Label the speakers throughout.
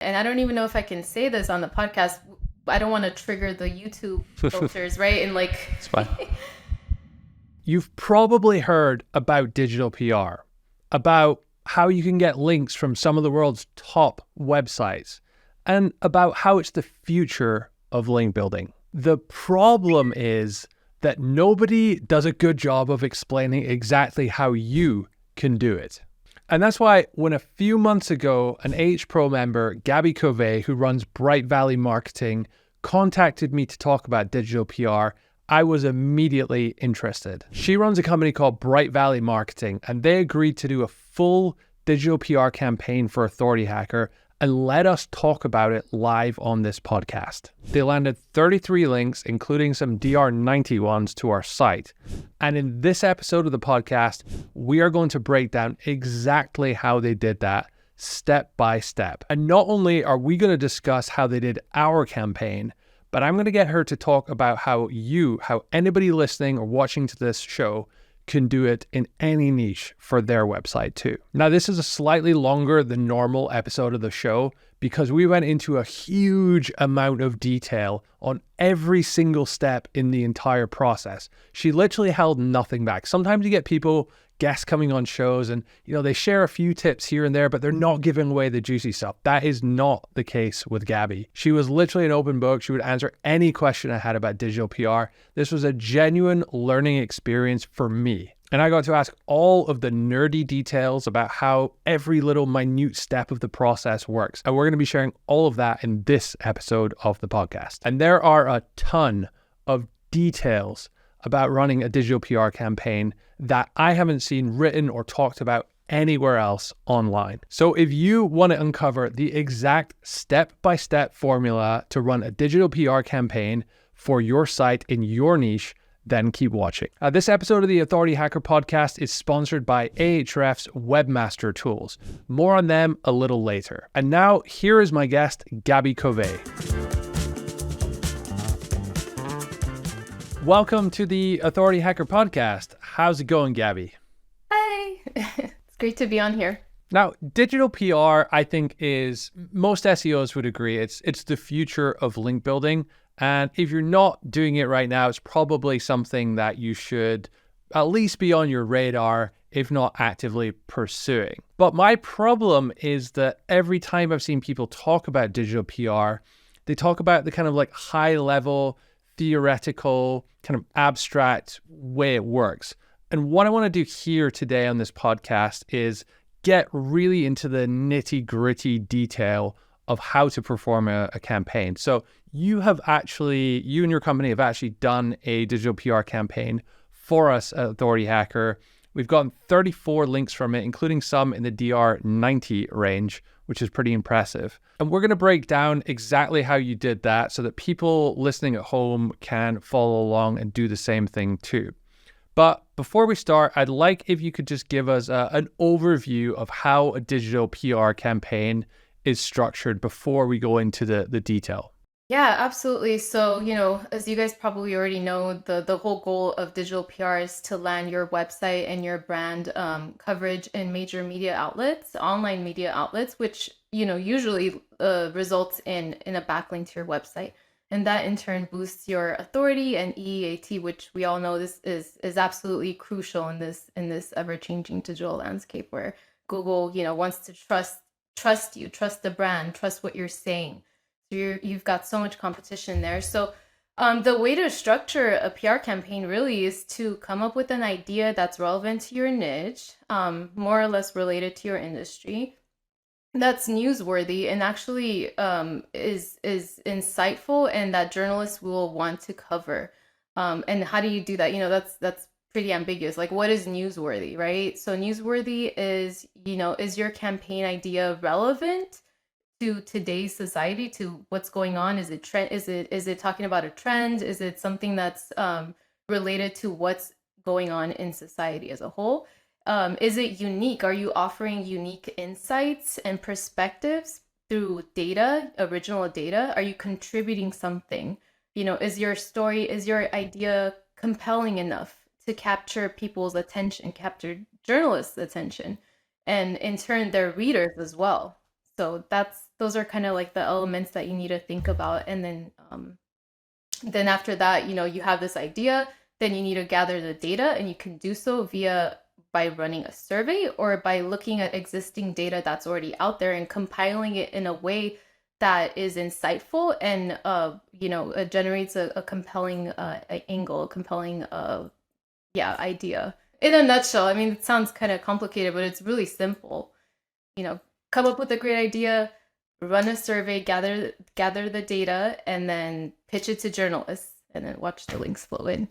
Speaker 1: and I don't even know if I can say this on the podcast. I don't want to trigger the YouTube filters, right? And like,
Speaker 2: It's fine. You've probably heard about digital PR, about how you can get links from some of the world's top websites, and about how it's the future of link building. The problem is that nobody does a good job of explaining exactly how you can do it. And that's why when a few months ago, an AH Pro member, Gabby, who runs Bright Valley Marketing, contacted me to talk about digital PR, I was immediately interested. She runs a company called Bright Valley Marketing, and they agreed to do a full digital PR campaign for Authority Hacker and let us talk about it live on this podcast. They landed 33 links, including some DR90 ones, to our site. And in this episode of the podcast, we are going to break down exactly how they did that, step by step. And not only are we going to discuss how they did our campaign, but I'm going to get her to talk about how anybody listening or watching to this show can do it in any niche for their website too. Now, this is a slightly longer than normal episode of the show because we went into a huge amount of detail on every single step in the entire process. She literally held nothing back. Sometimes you get guests coming on shows and, they share a few tips here and there, but they're not giving away the juicy stuff. That is not the case with Gabby. She was literally an open book. She would answer any question I had about digital PR. This was a genuine learning experience for me. And I got to ask all of the nerdy details about how every little minute step of the process works. And we're going to be sharing all of that in this episode of the podcast. And there are a ton of details about running a digital PR campaign that I haven't seen written or talked about anywhere else online. So if you want to uncover the exact step-by-step formula to run a digital PR campaign for your site in your niche, then keep watching. This episode of the Authority Hacker podcast is sponsored by Ahrefs Webmaster Tools. More on them a little later. And now here is my guest, Gabby Covey. Welcome to the Authority Hacker podcast. How's it going, Gabby?
Speaker 1: Hi. It's great to be on here.
Speaker 2: Now, digital PR, I think, is, most SEOs would agree, it's the future of link building. And if you're not doing it right now, it's probably something that you should at least be on your radar, if not actively pursuing. But my problem is that every time I've seen people talk about digital PR, they talk about the kind of like high level, theoretical, kind of abstract way it works. And what I want to do here today on this podcast is get really into the nitty gritty detail of how to perform a campaign. So you and your company have actually done a digital PR campaign for us at Authority Hacker. We've gotten 34 links from it, including some in the DR90 range, which is pretty impressive. And we're going to break down exactly how you did that so that people listening at home can follow along and do the same thing too. But before we start, I'd like if you could just give us an overview of how a digital PR campaign is structured before we go into the detail.
Speaker 1: Yeah, absolutely. So, as you guys probably already know, the whole goal of digital PR is to land your website and your brand coverage in major media outlets, online media outlets, which, usually results in a backlink to your website. And that in turn boosts your authority and EEAT, which we all know this is absolutely crucial in this ever-changing digital landscape where Google, wants to trust you, trust the brand, trust what you're saying. So you've got so much competition there. So the way to structure a PR campaign really is to come up with an idea that's relevant to your niche, more or less related to your industry, that's newsworthy and actually is insightful and that journalists will want to cover. And how do you do that? That's pretty ambiguous. Like, what is newsworthy, right? So newsworthy is, is your campaign idea relevant to today's society, to what's going on? Is it trend? Is it talking about a trend? Is it something that's related to what's going on in society as a whole? Is it unique? Are you offering unique insights and perspectives through data, original data? Are you contributing something? Is your story, is your idea compelling enough to capture people's attention, capture journalists' attention, and in turn their readers as well? So that's Those are kind of like the elements that you need to think about. And then after that, you have this idea, then you need to gather the data, and you can do so by running a survey or by looking at existing data that's already out there and compiling it in a way that is insightful and it generates a compelling angle, a compelling idea. In a nutshell, I mean, it sounds kind of complicated, but it's really simple. Come up with a great idea, run a survey, gather the data, and then pitch it to journalists, and then watch the links flow in.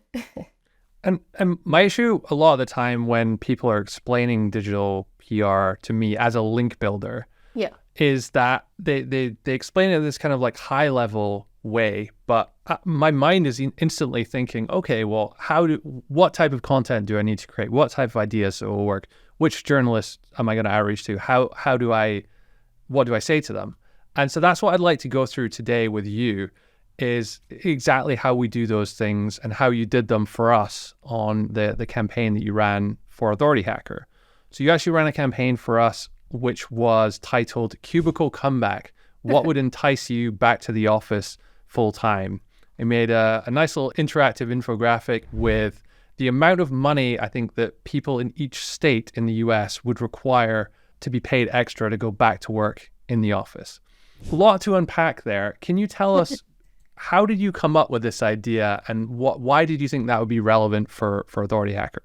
Speaker 2: And my issue a lot of the time when people are explaining digital PR to me as a link builder,
Speaker 1: yeah,
Speaker 2: is that they explain it in this kind of like high level way, but my mind is instantly thinking, okay, well, what type of content do I need to create? What type of ideas will work? Which journalists am I going to outreach to? What do I say to them? And so that's what I'd like to go through today with you, is exactly how we do those things and how you did them for us on the campaign that you ran for Authority Hacker. So you actually ran a campaign for us which was titled Cubicle Comeback. What would entice you back to the office full time? It made a nice little interactive infographic with the amount of money I think that people in each state in the US would require to be paid extra to go back to work in the office. A lot to unpack there. Can you tell us, how did you come up with this idea, and why did you think that would be relevant for Authority Hacker?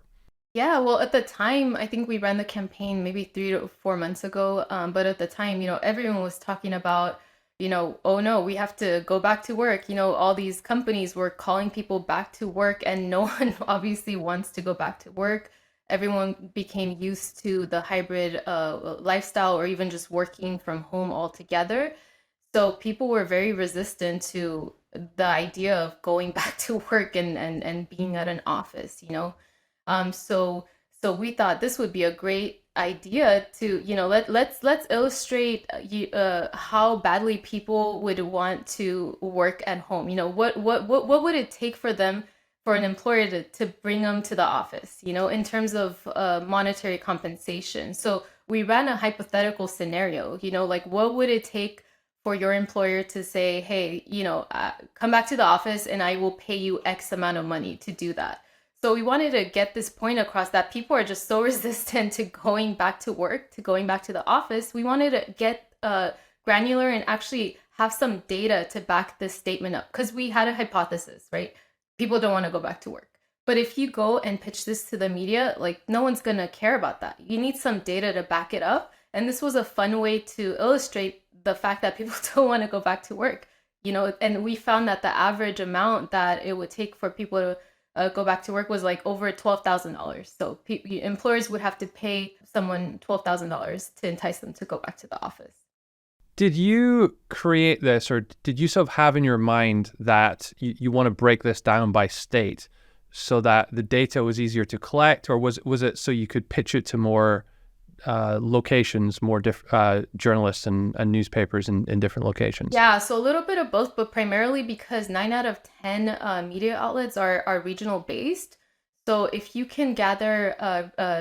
Speaker 1: Yeah, well, at the time, I think we ran the campaign maybe 3 to 4 months ago. But at the time, everyone was talking about, oh no, we have to go back to work. All these companies were calling people back to work, and no one obviously wants to go back to work. Everyone became used to the hybrid lifestyle, or even just working from home altogether. So people were very resistant to the idea of going back to work and being at an office, So we thought this would be a great idea to, let's illustrate how badly people would want to work at home. What would it take for an employer to bring them to the office, in terms of monetary compensation. So we ran a hypothetical scenario, like what would it take for your employer to say, hey, come back to the office and I will pay you X amount of money to do that. So we wanted to get this point across that people are just so resistant to going back to work, to going back to the office. We wanted to get granular and actually have some data to back this statement up, because we had a hypothesis, right? People don't want to go back to work. But if you go and pitch this to the media, like, no one's going to care about that. You need some data to back it up. And this was a fun way to illustrate the fact that people don't want to go back to work, and we found that the average amount that it would take for people to go back to work was like over $12,000. So employers would have to pay someone $12,000 to entice them to go back to the office.
Speaker 2: Did you create this, or did you sort of have in your mind that you want to break this down by state so that the data was easier to collect, or was it so you could pitch it to more locations, more journalists and newspapers in different locations?
Speaker 1: Yeah, so a little bit of both, but primarily because 9 out of 10 media outlets are regional based. So if you can gather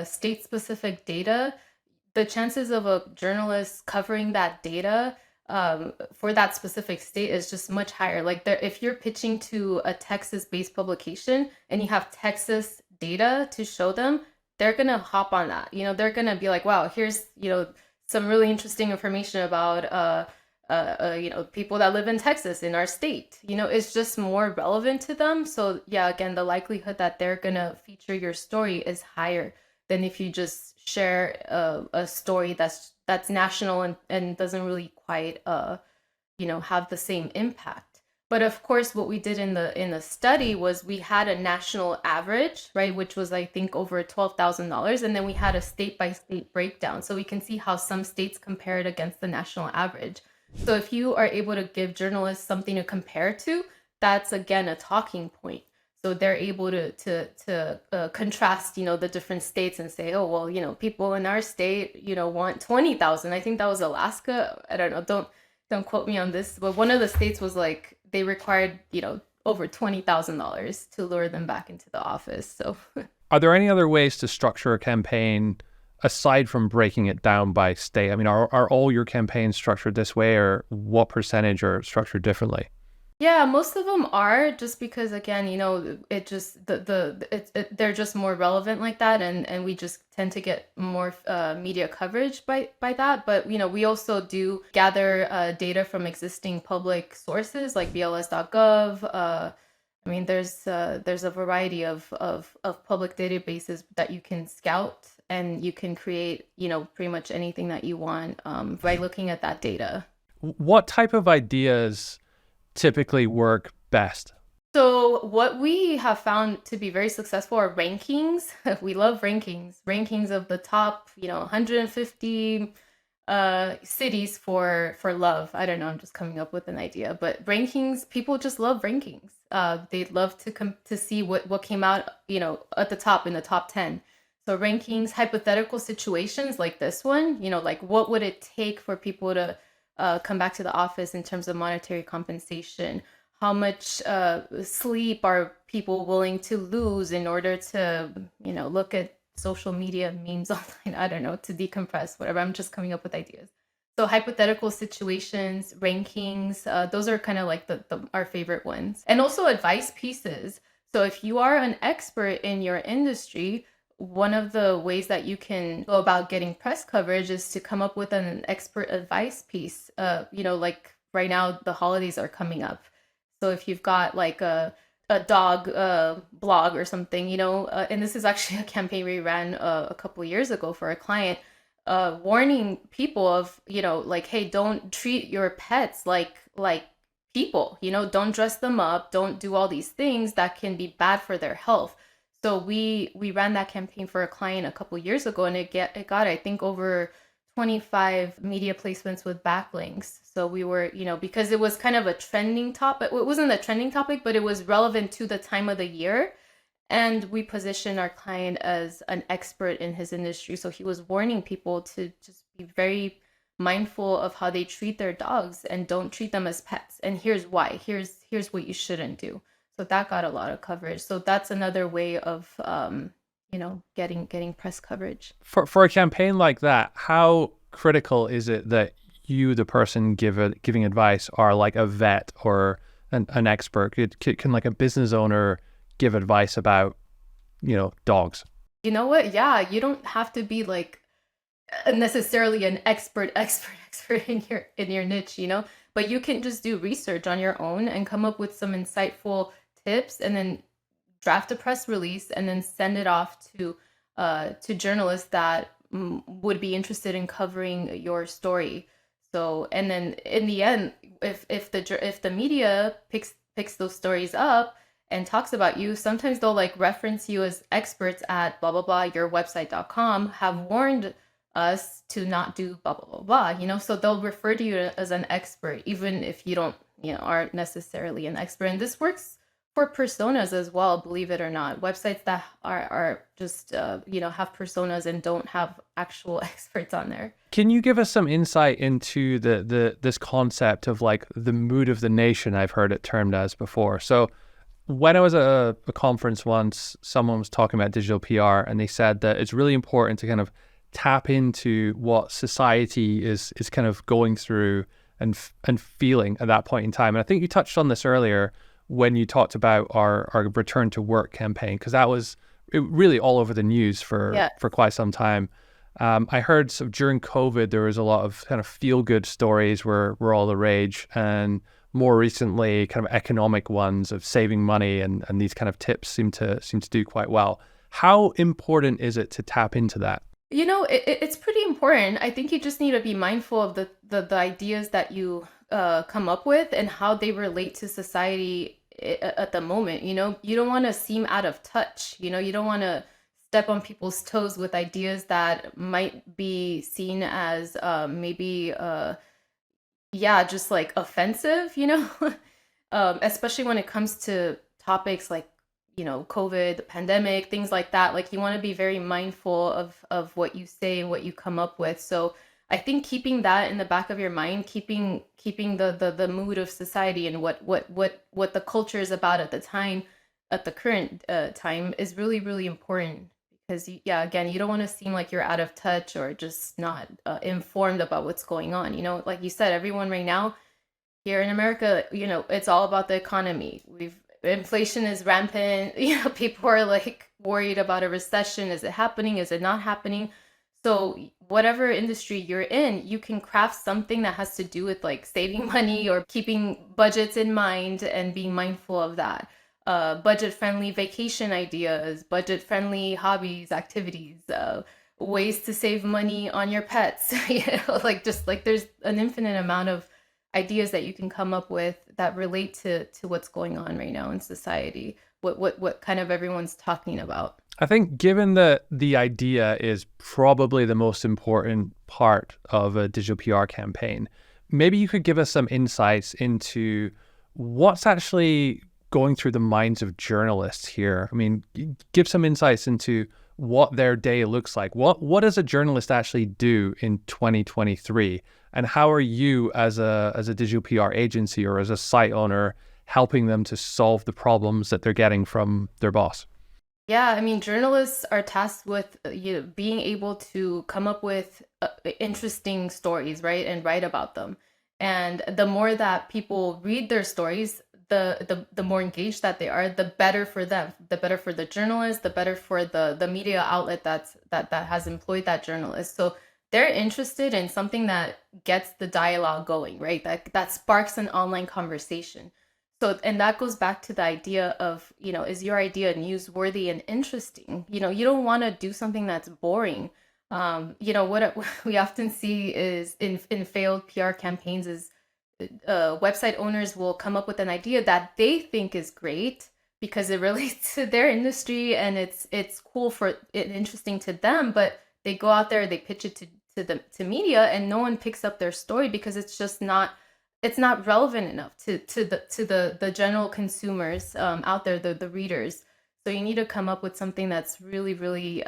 Speaker 1: state-specific data, the chances of a journalist covering that data for that specific state is just much higher. Like, if you're pitching to a Texas-based publication and you have Texas data to show them, they're going to hop on that. They're going to be like, wow, here's, some really interesting information about, people that live in Texas in our state. It's just more relevant to them. So yeah, again, the likelihood that they're going to feature your story is higher than if you just share a story that's national and doesn't really quite, have the same impact. But of course, what we did in the study was we had a national average, right, which was, I think, over $12,000, and then we had a state-by-state breakdown, so we can see how some states compared against the national average. So if you are able to give journalists something to compare to, that's again a talking point. So they're able to contrast, the different states and say, oh well, people in our state, want 20,000. I think that was Alaska. I don't know. Don't quote me on this, but one of the states was like, they required, over $20,000 to lure them back into the office. So,
Speaker 2: are there any other ways to structure a campaign aside from breaking it down by state? I mean, are all your campaigns structured this way, or what percentage are structured differently?
Speaker 1: Yeah, most of them are, just because, again, it just they're just more relevant like that, and we just tend to get more media coverage by that. But we also do gather data from existing public sources like BLS.gov. I mean, there's a variety of public databases that you can scout, and you can create pretty much anything that you want by looking at that data.
Speaker 2: What type of ideas typically work best?
Speaker 1: So what we have found to be very successful are rankings. We love rankings of the top, 150 cities for love. I don't know, I'm just coming up with an idea, but rankings, people just love rankings. They'd love to come to see what came out, at the top, in the top 10. So rankings, hypothetical situations like this one, like what would it take for people to come back to the office in terms of monetary compensation? How much sleep are people willing to lose in order to, look at social media memes online? I don't know, to decompress, whatever. I'm just coming up with ideas. So hypothetical situations, rankings, those are kind of like our favorite ones. And also advice pieces. So if you are an expert in your industry, one of the ways that you can go about getting press coverage is to come up with an expert advice piece. Like right now, the holidays are coming up. So if you've got like a dog blog or something, and this is actually a campaign we ran a couple years ago for a client, warning people of, like, hey, don't treat your pets like people, don't dress them up, don't do all these things that can be bad for their health. So we ran that campaign for a client a couple years ago, and it got, I think, over 25 media placements with backlinks. So we were, because it was kind of a trending topic. It wasn't a trending topic, but it was relevant to the time of the year. And we positioned our client as an expert in his industry. So he was warning people to just be very mindful of how they treat their dogs and don't treat them as pets. And here's why. Here's what you shouldn't do. So that got a lot of coverage. So that's another way of, getting press coverage.
Speaker 2: For a campaign like that, how critical is it that you, the person giving advice, are like a vet or an expert? Can like a business owner give advice about, dogs?
Speaker 1: You know what? Yeah, you don't have to be like necessarily an expert in your niche, but you can just do research on your own and come up with some insightful tips, and then draft a press release and then send it off to journalists that would be interested in covering your story. So, and then in the end, if the media picks those stories up and talks about you, sometimes they'll like reference you as experts at blah blah blah, yourwebsite.com have warned us to not do blah blah blah blah, so they'll refer to you as an expert even if you don't, aren't necessarily an expert. And this works for personas as well, believe it or not. Websites that are just have personas and don't have actual experts on there.
Speaker 2: Can you give us some insight into this concept of like the mood of the nation? I've heard it termed as before. So when I was at a conference once, someone was talking about digital PR, and they said that it's really important to kind of tap into what society is kind of going through and feeling at that point in time. And I think you touched on this earlier when you talked about our return to work campaign, because that was really all over the news for quite some time. I heard during COVID, there was a lot of kind of feel-good stories were all the rage, and more recently, kind of economic ones of saving money and these kind of tips seem to do quite well. How important is it to tap into that?
Speaker 1: It's pretty important. I think you just need to be mindful of the ideas that you come up with and how they relate to society at the moment. You don't want to seem out of touch. You don't want to step on people's toes with ideas that might be seen as maybe just like offensive, especially when it comes to topics like COVID, the pandemic, things like that. Like, you want to be very mindful of what you say and what you come up with. So I think keeping that in the back of your mind, keeping the mood of society and what the culture is about at the time, at the current time, is really, really important, because yeah, again, you don't want to seem like you're out of touch or just not informed about what's going on. Like you said, everyone right now here in America, it's all about the economy. Inflation is rampant. People are like worried about a recession. Is it happening? Is it not happening? So whatever industry you're in, you can craft something that has to do with like saving money or keeping budgets in mind and being mindful of that. Budget-friendly vacation ideas, budget-friendly hobbies, activities, ways to save money on your pets. Just like there's an infinite amount of ideas that you can come up with that relate to what's going on right now in society. What kind of everyone's talking about.
Speaker 2: I think given that the idea is probably the most important part of a digital PR campaign, maybe you could give us some insights into what's actually going through the minds of journalists here. I mean, give some insights into what their day looks like. What does a journalist actually do in 2023? And how are you as a digital PR agency or as a site owner helping them to solve the problems that they're getting from their boss?
Speaker 1: Yeah, I mean, journalists are tasked with being able to come up with interesting stories, right, and write about them. And the more that people read their stories, the more engaged that they are, the better for them, the better for the journalist, the better for the media outlet that has employed that journalist. So they're interested in something that gets the dialogue going, right? That sparks an online conversation. So, and that goes back to the idea of, is your idea newsworthy and interesting? You don't want to do something that's boring. What we often see is in failed PR campaigns is website owners will come up with an idea that they think is great because it relates to their industry and it's cool for it, interesting to them, but they go out there, they pitch it to media, and no one picks up their story because it's not relevant enough to the general consumers out there, the readers. So you need to come up with something that's really, really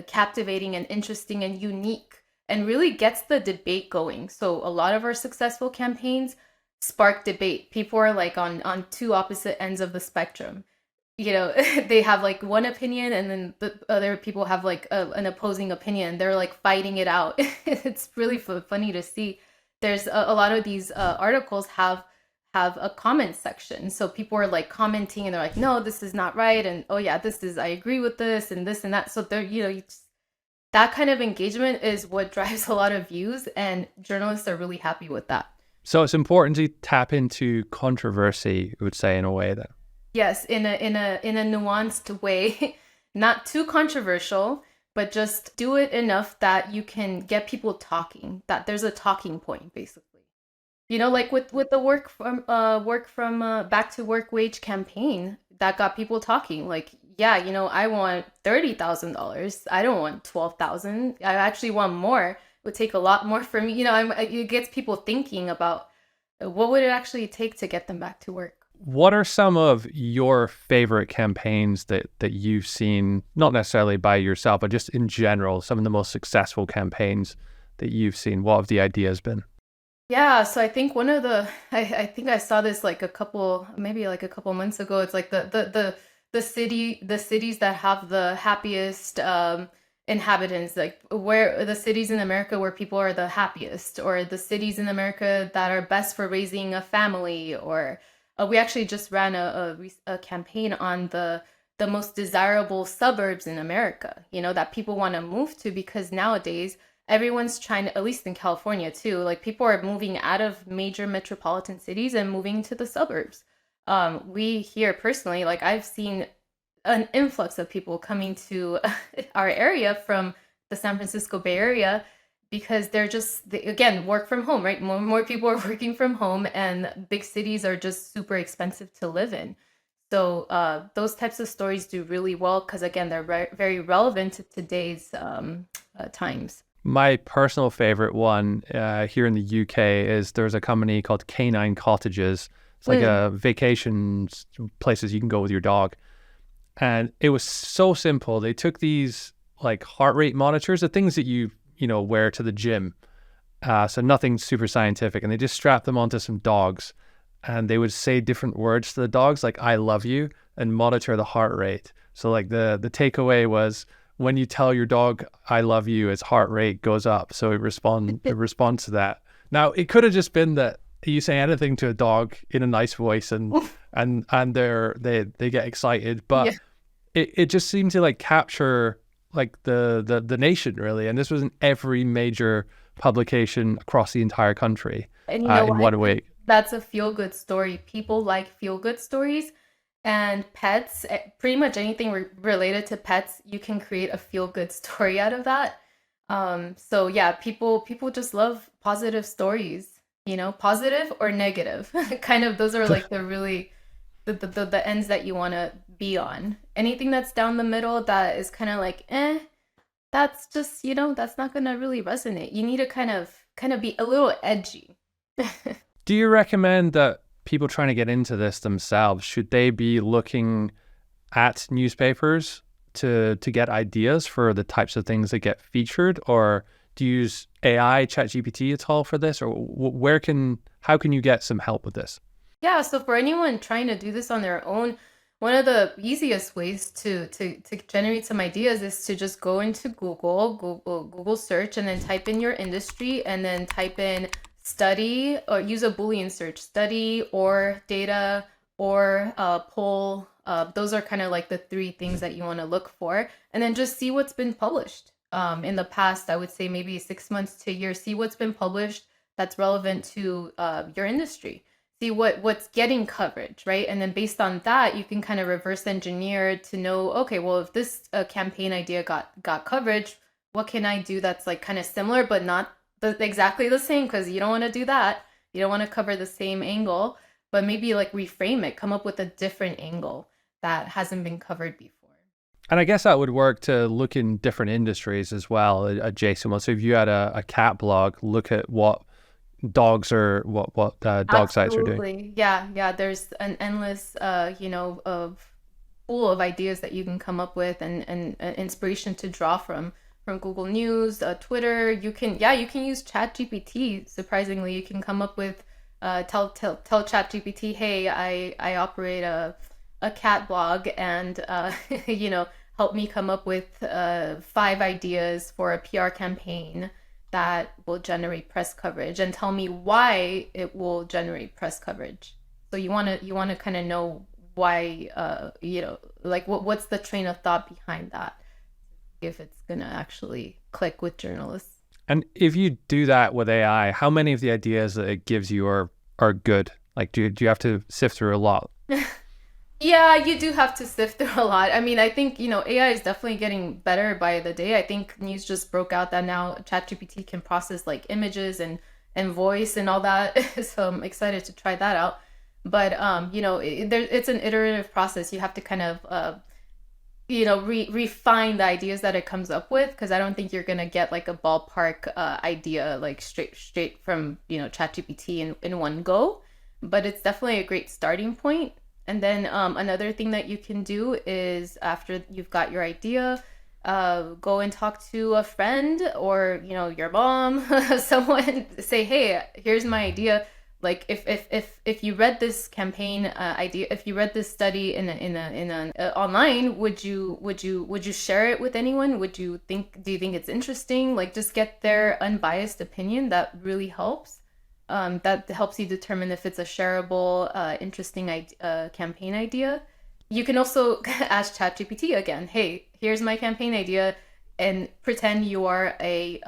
Speaker 1: captivating and interesting and unique and really gets the debate going. So a lot of our successful campaigns spark debate. People are like on two opposite ends of the spectrum. They have like one opinion and then the other people have like an opposing opinion. They're like fighting it out. It's really funny to see. There's a lot of these articles have a comment section. So people are like commenting and they're like, no, this is not right. And oh yeah, I agree with this and that. So they're, that kind of engagement is what drives a lot of views, and journalists are really happy with that.
Speaker 2: So it's important to tap into controversy, I would say, in a way then.
Speaker 1: Yes, in a nuanced way, not too controversial, but just do it enough that you can get people talking, that there's a talking point, basically. Like with the work from back to work wage campaign that got people talking. Like, yeah, I want $30,000. I don't want 12,000. I actually want more. It would take a lot more for me. It gets people thinking about what would it actually take to get them back to work.
Speaker 2: What are some of your favorite campaigns that you've seen, not necessarily by yourself, but just in general, some of the most successful campaigns that you've seen? What have the ideas been?
Speaker 1: Yeah, so I think one of I think I saw this like maybe like a couple months ago. It's like the cities that have the happiest inhabitants, like where the cities in America where people are the happiest, or the cities in America that are best for raising a family, or we actually just ran a campaign on the most desirable suburbs in America, that people want to move to, because nowadays everyone's trying to, at least in California too, like people are moving out of major metropolitan cities and moving to the suburbs. We here personally, like I've seen an influx of people coming to our area from the San Francisco Bay Area because again, work from home, right? More people are working from home, and big cities are just super expensive to live in. So those types of stories do really well because, again, they're very relevant to today's times.
Speaker 2: My personal favorite one here in the UK is there's a company called Canine Cottages. It's like a vacation places you can go with your dog. And it was so simple. They took these like heart rate monitors, the things that you wear to the gym. So nothing super scientific. And they just strapped them onto some dogs. And they would say different words to the dogs, like "I love you," and monitor the heart rate. So like the takeaway was when you tell your dog I love you, its heart rate goes up, so it responds to that. Now it could have just been that you say anything to a dog in a nice voice and they get excited,
Speaker 1: Yeah.
Speaker 2: but it just seemed to like capture like the nation really, and this was in every major publication across the entire country
Speaker 1: And you know
Speaker 2: in
Speaker 1: what?
Speaker 2: 1 week.
Speaker 1: That's a feel-good story. People like feel-good stories, and pets, pretty much anything related to pets, you can create a feel-good story out of that. So yeah, people just love positive stories, positive or negative. Kind of those are like the really the ends that you want to be on. Anything that's down the middle that is kind of like, that's just, that's not gonna really resonate. You need to kind of be a little edgy.
Speaker 2: Do you recommend that people trying to get into this themselves, should they be looking at newspapers to get ideas for the types of things that get featured, or do you use AI, ChatGPT at all for this, or how can you get some help with this?
Speaker 1: Yeah, so for anyone trying to do this on their own, one of the easiest ways to generate some ideas is to just go into Google search, and then type in your industry, and then type in study, or use a Boolean search, study or data or poll. Those are kind of like the three things that you want to look for, and then just see what's been published in the past. I would say maybe 6 months to a year. See what's been published that's relevant to your industry. See what's getting coverage, right? And then based on that, you can kind of reverse engineer to know, okay, well, if this campaign idea got coverage, what can I do that's like kind of similar but not exactly the same? Because you don't want to do that. You don't want to cover the same angle, but maybe like reframe it, come up with a different angle that hasn't been covered before.
Speaker 2: And I guess that would work to look in different industries as well, adjacent ones. So if you had a cat blog, look at what dogs are, what dog sites are doing.
Speaker 1: Absolutely. Yeah. There's an endless, of pool of ideas that you can come up with, and inspiration to draw from Google News, Twitter. You can use ChatGPT. Surprisingly, you can come up with, tell ChatGPT, hey, I operate a cat blog, and help me come up with 5 ideas for a PR campaign that will generate press coverage, and tell me why it will generate press coverage. So you want to kind of know why, like what's the train of thought behind that, if it's gonna actually click with journalists.
Speaker 2: And if you do that with AI, how many of the ideas that it gives you are good? Like, do you have to sift through a lot?
Speaker 1: Yeah, you do have to sift through a lot. I mean, I think, AI is definitely getting better by the day. I think news just broke out that now ChatGPT can process like images and voice and all that. So I'm excited to try that out. But it's an iterative process. You have to kind of refine the ideas that it comes up with, because I don't think you're gonna get like a ballpark idea like straight from ChatGPT in one go. But it's definitely a great starting point. And then another thing that you can do is, after you've got your idea, go and talk to a friend, or your mom, someone. Say, hey, here's my idea. Like, if you read this campaign idea, if you read this study in online, would you share it with anyone? Do you think it's interesting? Like, just get their unbiased opinion. That really helps. That helps you determine if it's a shareable, interesting campaign idea. You can also ask ChatGPT again, hey, here's my campaign idea, and pretend you are a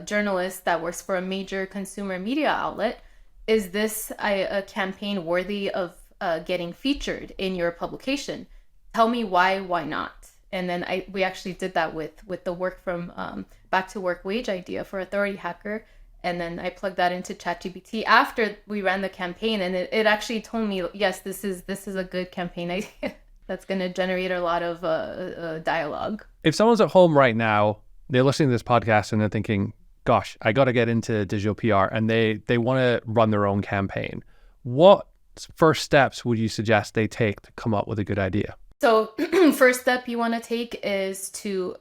Speaker 1: journalist that works for a major consumer media outlet. Is this a campaign worthy of getting featured in your publication? Tell me why not? And then we actually did that with the work from Back to Work wage idea for Authority Hacker. And then I plugged that into ChatGPT after we ran the campaign, and it actually told me, yes, this is a good campaign idea that's going to generate a lot of dialogue.
Speaker 2: If someone's at home right now, they're listening to this podcast and they're thinking, gosh, I got to get into digital PR, and they want to run their own campaign, what first steps would you suggest they take to come up with a good idea?
Speaker 1: So first step you want to take is to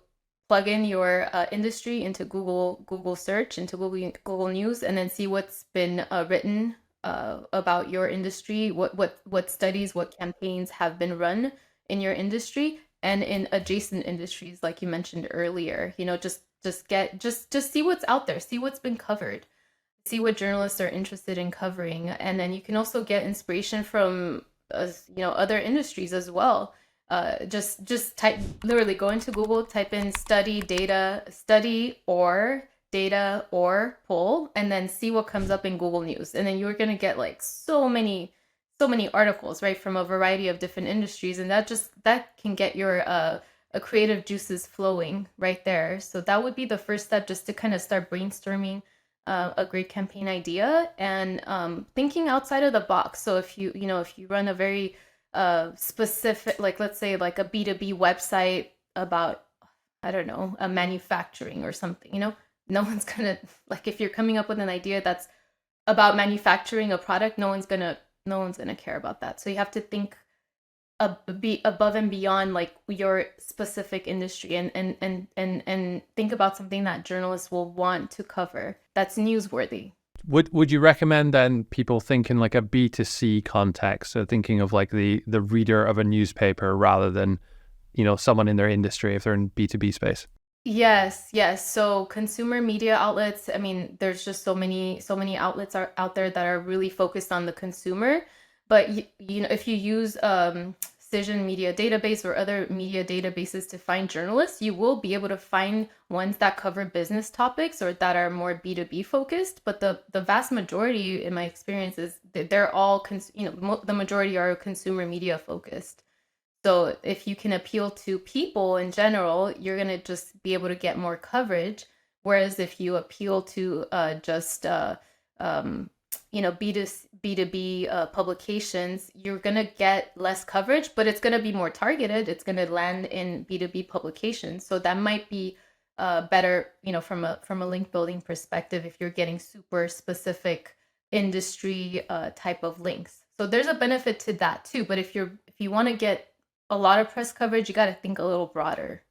Speaker 1: plug in your industry into Google search, into Google News, and then see what's been written about your industry, what studies, what campaigns have been run in your industry. and in adjacent industries, like you mentioned earlier. Just see what's out there, see what's been covered, see what journalists are interested in covering, and then you can also get inspiration from other industries as well. Just type, literally go into Google, type in study or poll, and then see what comes up in Google News, and then you're gonna get like so many articles, right, from a variety of different industries, and that can get your creative juices flowing right there. So that would be the first step, just to kind of start brainstorming a great campaign idea, and thinking outside of the box. So if you run a very specific, like let's say like a B2B website about, I don't know, a manufacturing or something, no one's gonna, like, if you're coming up with an idea that's about manufacturing a product, no one's gonna care about that. So you have to think be above and beyond like your specific industry, and think about something that journalists will want to cover that's newsworthy.
Speaker 2: Would you recommend then people think in like a B2C context, so thinking of like the reader of a newspaper rather than, someone in their industry if they're in B2B space?
Speaker 1: Yes, yes. So consumer media outlets, I mean, there's just so many outlets are out there that are really focused on the consumer. But if you use Cision media database or other media databases to find journalists, you will be able to find ones that cover business topics or that are more B2B focused. But the vast majority, in my experience, is that they're all the majority are consumer media focused. So if you can appeal to people in general, you're going to just be able to get more coverage. Whereas if you appeal to B2B publications, you're going to get less coverage, but it's going to be more targeted. It's going to land in B2B publications. So that might be better, from a link building perspective, if you're getting super specific industry type of links. So there's a benefit to that too. But if you want to get a lot of press coverage, you got to think a little broader.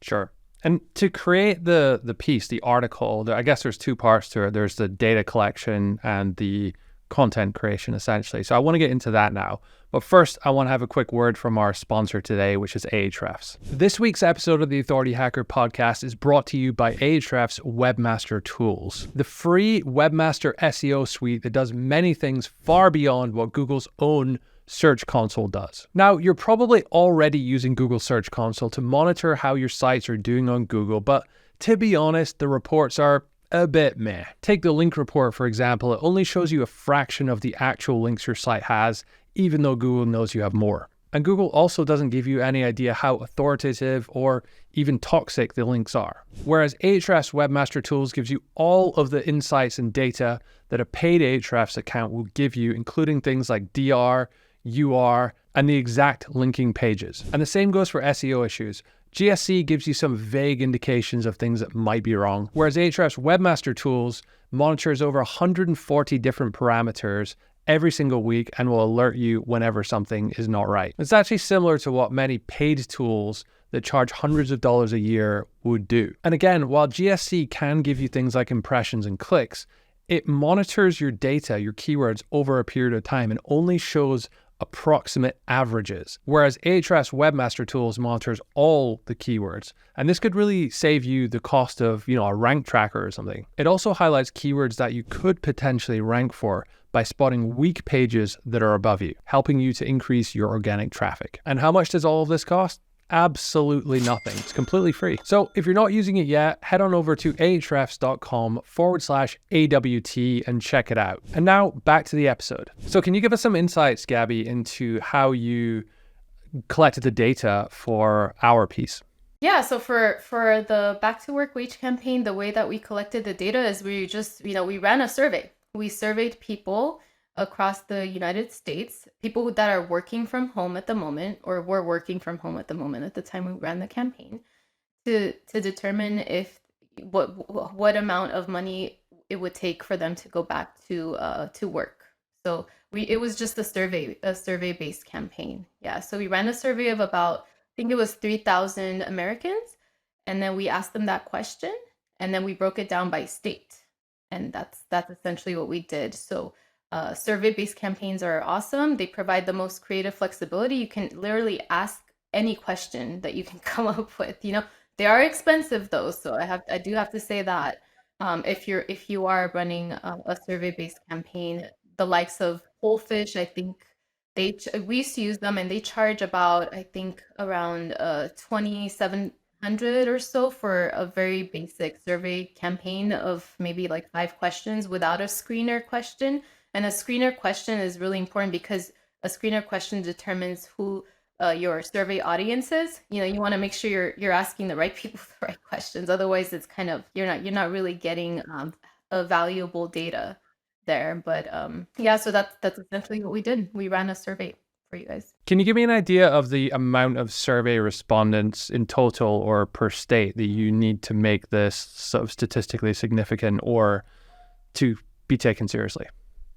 Speaker 2: Sure. And to create the piece, the article, I guess there's two parts to it. There's the data collection and the content creation, essentially. So I want to get into that now. But first, I want to have a quick word from our sponsor today, which is Ahrefs. This week's episode of the Authority Hacker podcast is brought to you by Ahrefs Webmaster Tools, the free webmaster SEO suite that does many things far beyond what Google's own Search Console does. Now, you're probably already using Google Search Console to monitor how your sites are doing on Google, but to be honest, the reports are a bit meh. Take the link report, for example. It only shows you a fraction of the actual links your site has, even though Google knows you have more. And Google also doesn't give you any idea how authoritative or even toxic the links are. Whereas Ahrefs Webmaster Tools gives you all of the insights and data that a paid Ahrefs account will give you, including things like DR, UR, and the exact linking pages. And the same goes for SEO issues. GSC gives you some vague indications of things that might be wrong, whereas Ahrefs Webmaster Tools monitors over 140 different parameters every single week and will alert you whenever something is not right. It's actually similar to what many paid tools that charge hundreds of dollars a year would do. And again, while GSC can give you things like impressions and clicks, it monitors your data, your keywords, over a period of time and only shows approximate averages, whereas Ahrefs Webmaster Tools monitors all the keywords. And this could really save you the cost of, a rank tracker or something. It also highlights keywords that you could potentially rank for by spotting weak pages that are above you, helping you to increase your organic traffic. And how much does all of this cost? Absolutely nothing. It's completely free. So if you're not using it yet, head on over to ahrefs.com/AWT and check it out. And now back to the episode. So can you give us some insights, Gabby, into how you collected the data for our piece?
Speaker 1: Yeah, so for the Back to Work wage campaign, the way that we collected the data is we just, we ran a survey. We surveyed people across the United States, people that are working from home at the moment, or were working from home at the moment at the time we ran the campaign, to determine if what amount of money it would take for them to go back to work. So it was just a survey-based campaign. Yeah, so we ran a survey of about, I think it was 3,000 Americans, and then we asked them that question, and then we broke it down by state, and that's essentially what we did. So survey-based campaigns are awesome. They provide the most creative flexibility. You can literally ask any question that you can come up with. They are expensive though, so I do have to say that if you are running a survey-based campaign, the likes of Wholefish, I think we used to use them, and they charge about, I think, around 2,700 or so for a very basic survey campaign of maybe like 5 questions without a screener question. And a screener question is really important because a screener question determines who your survey audience is. You want to make sure you're asking the right people the right questions. Otherwise, it's kind of you're not really getting a valuable data there. But yeah, so that's essentially what we did. We ran a survey for you guys.
Speaker 2: Can you give me an idea of the amount of survey respondents in total or per state that you need to make this sort of statistically significant or to be taken seriously?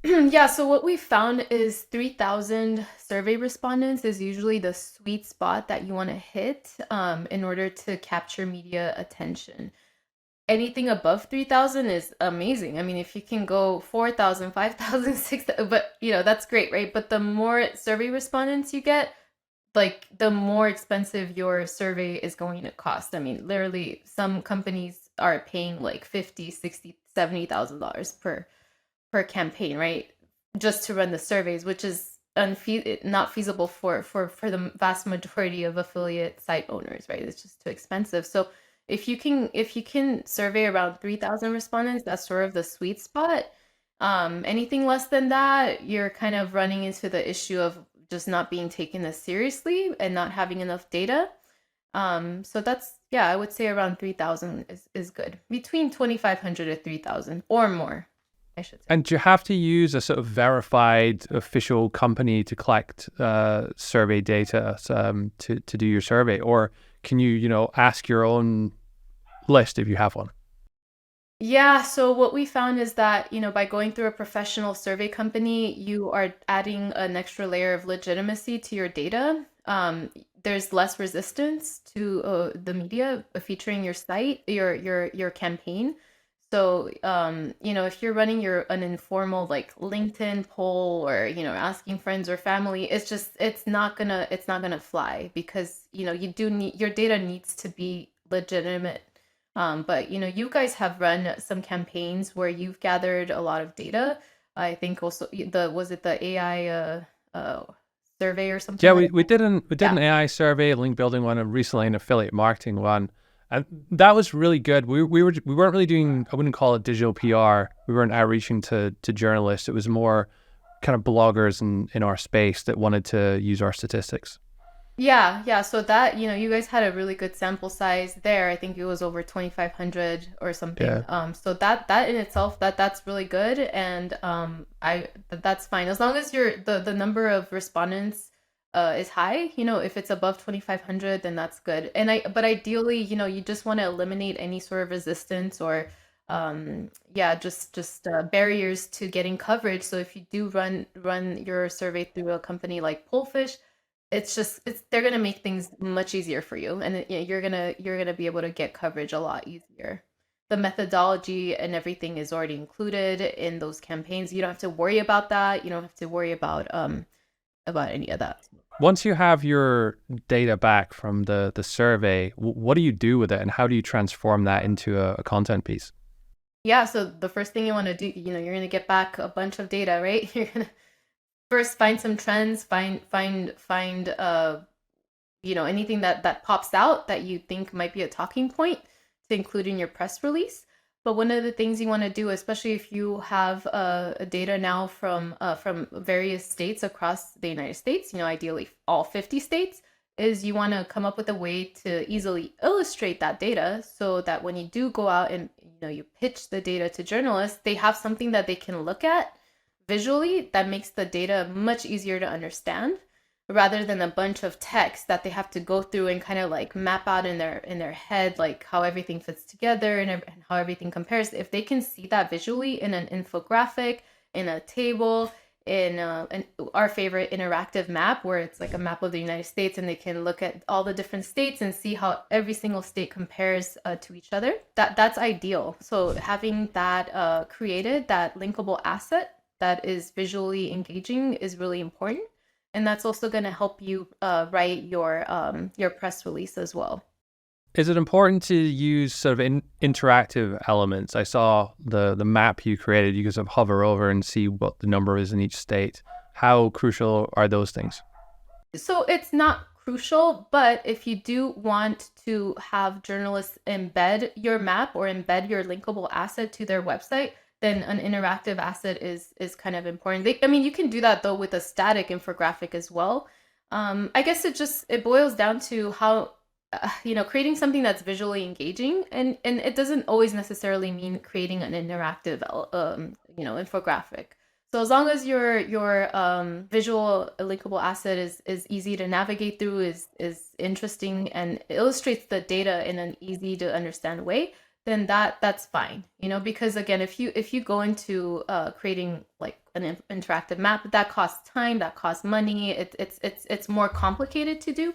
Speaker 1: Yeah, so what we found is 3,000 survey respondents is usually the sweet spot that you want to hit in order to capture media attention. Anything above 3,000 is amazing. I mean, if you can go 4,000, 5,000, 6,000, but that's great, right? But the more survey respondents you get, like the more expensive your survey is going to cost. I mean, literally some companies are paying like 50, 60, $70,000 per campaign, right? Just to run the surveys, which is not feasible for the vast majority of affiliate site owners, right? It's just too expensive. So if you can survey around 3,000 respondents, that's sort of the sweet spot. Anything less than that, you're kind of running into the issue of just not being taken as seriously and not having enough data. So yeah, I would say around 3,000 is good. Between 2,500 to 3,000 or more, I should say.
Speaker 2: And do you have to use a sort of verified official company to collect survey data to do your survey? Or can you, ask your own list if you have one?
Speaker 1: Yeah, so what we found is that, by going through a professional survey company, you are adding an extra layer of legitimacy to your data. There's less resistance to the media featuring your site, your campaign. So, if you're running an informal like LinkedIn poll or, asking friends or family, it's not gonna fly because, your data needs to be legitimate. But you guys have run some campaigns where you've gathered a lot of data. I think also was it the AI survey or something
Speaker 2: Yeah,
Speaker 1: like
Speaker 2: we did an
Speaker 1: Yeah.
Speaker 2: AI survey, a link building one, and recently an affiliate marketing one, and that was really good. We weren't really doing, I wouldn't call it digital PR. We weren't outreaching to journalists. It was more kind of bloggers in our space that wanted to use our statistics.
Speaker 1: Yeah. So that, you guys had a really good sample size there. I think it was over 2,500 or something.
Speaker 2: Yeah.
Speaker 1: So that in itself, that's really good. And that's fine. As long as the number of respondents is high, if it's above 2,500, then that's good. But ideally, you just want to eliminate any sort of resistance or yeah, just barriers to getting coverage. So if you do run your survey through a company like Pollfish, they're gonna make things much easier for you, and you're gonna be able to get coverage a lot easier. The methodology and everything is already included in those campaigns. You don't have to worry about that. You don't have to worry about any of that.
Speaker 2: Once you have your data back from the survey, what do you do with it, and how do you transform that into a content piece?
Speaker 1: Yeah, so the first thing you want to do, you're gonna get back a bunch of data, right? You're gonna first find some trends, find anything that pops out that you think might be a talking point to include in your press release. But one of the things you want to do, especially if you have data now from various states across the United States, ideally all 50 states, is you want to come up with a way to easily illustrate that data so that when you do go out and you pitch the data to journalists, they have something that they can look at visually that makes the data much easier to understand rather than a bunch of text that they have to go through and kind of like map out in their head, like how everything fits together and how everything compares. If they can see that visually in an infographic, in a table, in our favorite interactive map where it's like a map of the United States and they can look at all the different states and see how every single state compares to each other, that's ideal. So having that created, that linkable asset that is visually engaging is really important. And that's also going to help you write your press release as well.
Speaker 2: Is it important to use sort of interactive elements? I saw the map you created. You can sort of hover over and see what the number is in each state. How crucial are those things?
Speaker 1: So it's not crucial, but if you do want to have journalists embed your map or embed your linkable asset to their website, then an interactive asset is kind of important. I mean, you can do that though with a static infographic as well. I guess it boils down to how creating something that's visually engaging, and it doesn't always necessarily mean creating an interactive infographic. So as long as your visual linkable asset is easy to navigate through, is interesting, and illustrates the data in an easy to understand way, then that's fine. Because again, if you go into creating like an interactive map, that costs time, that costs money. It's more complicated to do.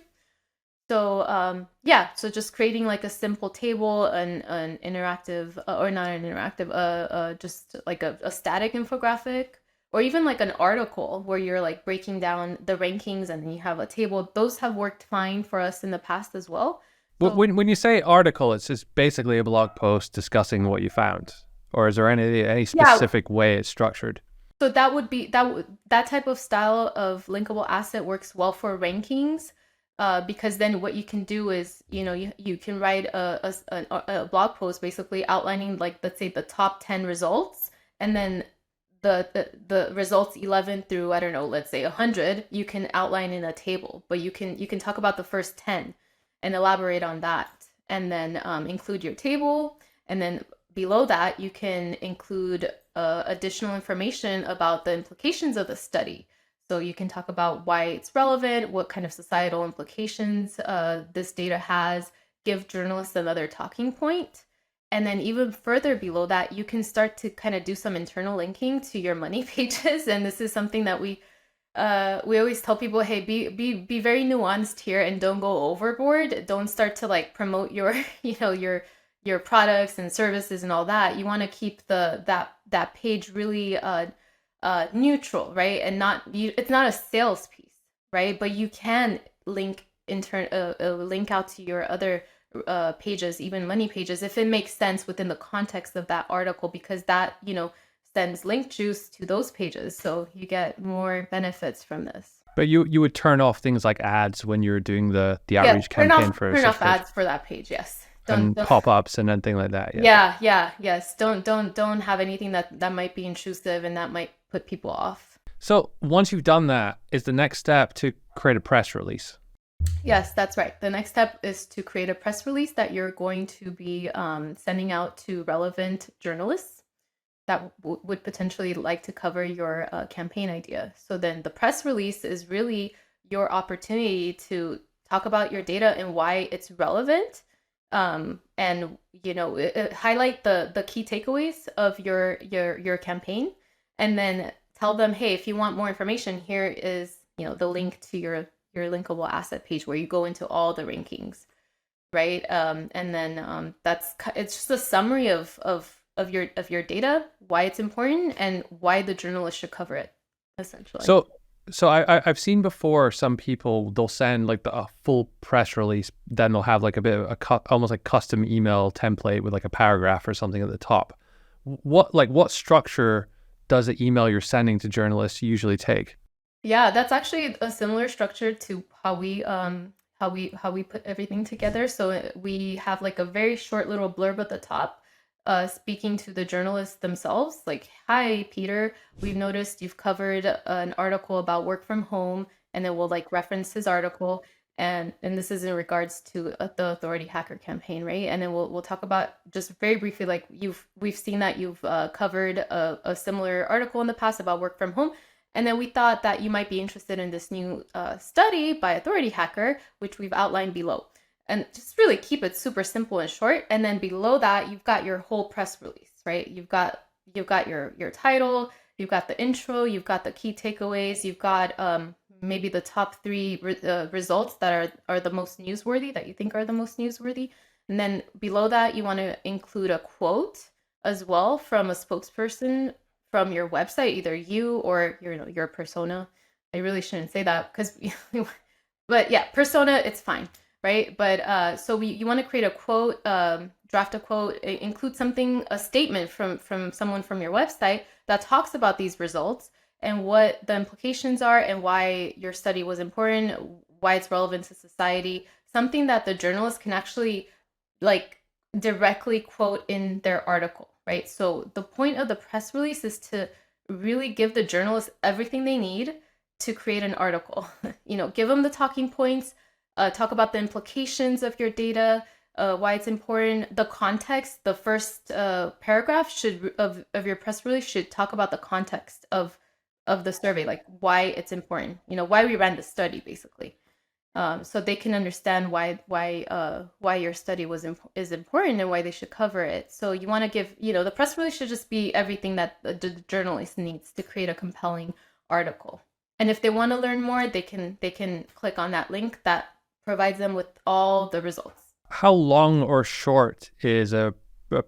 Speaker 1: So so just creating like a simple table, an interactive or not an interactive, just like a static infographic, or even like an article where you're like breaking down the rankings and then you have a table. Those have worked fine for us in the past as well. So,
Speaker 2: when you say article, it's just basically a blog post discussing what you found, or is there any specific way it's structured?
Speaker 1: So that would be that type of style of linkable asset works well for rankings. Because then what you can do is, you can write a blog post basically outlining, like, let's say the top 10 results, and then the results 11 through, I don't know, let's say 100, you can outline in a table, but you can talk about the first 10 and elaborate on that, and then include your table, and then below that you can include additional information about the implications of the study. So you can talk about why it's relevant, what kind of societal implications this data has, give journalists another talking point. And then even further below that, you can start to kind of do some internal linking to your money pages. And this is something that we always tell people, hey, be very nuanced here and don't go overboard. Don't start to like promote your, your products and services and all that. You want to keep that page really neutral, right? And it's not a sales piece, right? But you can link link out to your other pages, even money pages, if it makes sense within the context of that article, because that sends link juice to those pages, so you get more benefits from this.
Speaker 2: But you would turn off things like ads when you're doing the outreach campaign for
Speaker 1: turn off ads for that page, yes.
Speaker 2: Don't pop-ups and anything like that.
Speaker 1: Yes. Don't have anything that might be intrusive and that might put people off.
Speaker 2: So once you've done that, is the next step to create a press release?
Speaker 1: Yes, that's right. The next step is to create a press release that you're going to be sending out to relevant journalists that would potentially like to cover your campaign idea. So then the press release is really your opportunity to talk about your data and why it's relevant. And highlight the key takeaways of your campaign, and then tell them, hey, if you want more information, here is the link to your linkable asset page where you go into all the rankings, right? And then it's just a summary of your data, why it's important, and why the journalist should cover it, essentially.
Speaker 2: So I've seen before some people, they'll send like a full press release, then they'll have like a bit of almost like custom email template with like a paragraph or something at the top. What structure does the email you're sending to journalists usually take?
Speaker 1: Yeah, that's actually a similar structure to how we put everything together. So we have like a very short little blurb at the top, speaking to the journalists themselves, like, hi, Peter, we've noticed you've covered an article about work from home, and then we'll like reference his article. And this is in regards to the Authority Hacker campaign, right? And then we'll talk about just very briefly, like we've seen that you've covered a similar article in the past about work from home. And then we thought that you might be interested in this new study by Authority Hacker, which we've outlined below. And just really keep it super simple and short. And then below that, you've got your whole press release, right? You've got your title, you've got the intro, you've got the key takeaways, you've got maybe the top 3 results that are the most newsworthy, that you think are the most newsworthy. And then below that, you want to include a quote as well from a spokesperson from your website, either you or your persona I really shouldn't say that because, but yeah, persona, it's fine, right? But so you want to create a quote, draft a quote, include something, a statement from someone from your website that talks about these results and what the implications are and why your study was important, why it's relevant to society, something that the journalist can actually like directly quote in their article, right? So the point of the press release is to really give the journalists everything they need to create an article. Give them the talking points, talk about the implications of your data, why it's important, the context. The first paragraph of your press release should talk about the context of the survey, like why it's important. Why we ran the study, basically. So they can understand why your study is important and why they should cover it. So you want to give, the press release should just be everything that the journalist needs to create a compelling article. And if they want to learn more, they can click on that link that provides them with all the results.
Speaker 2: How long or short is a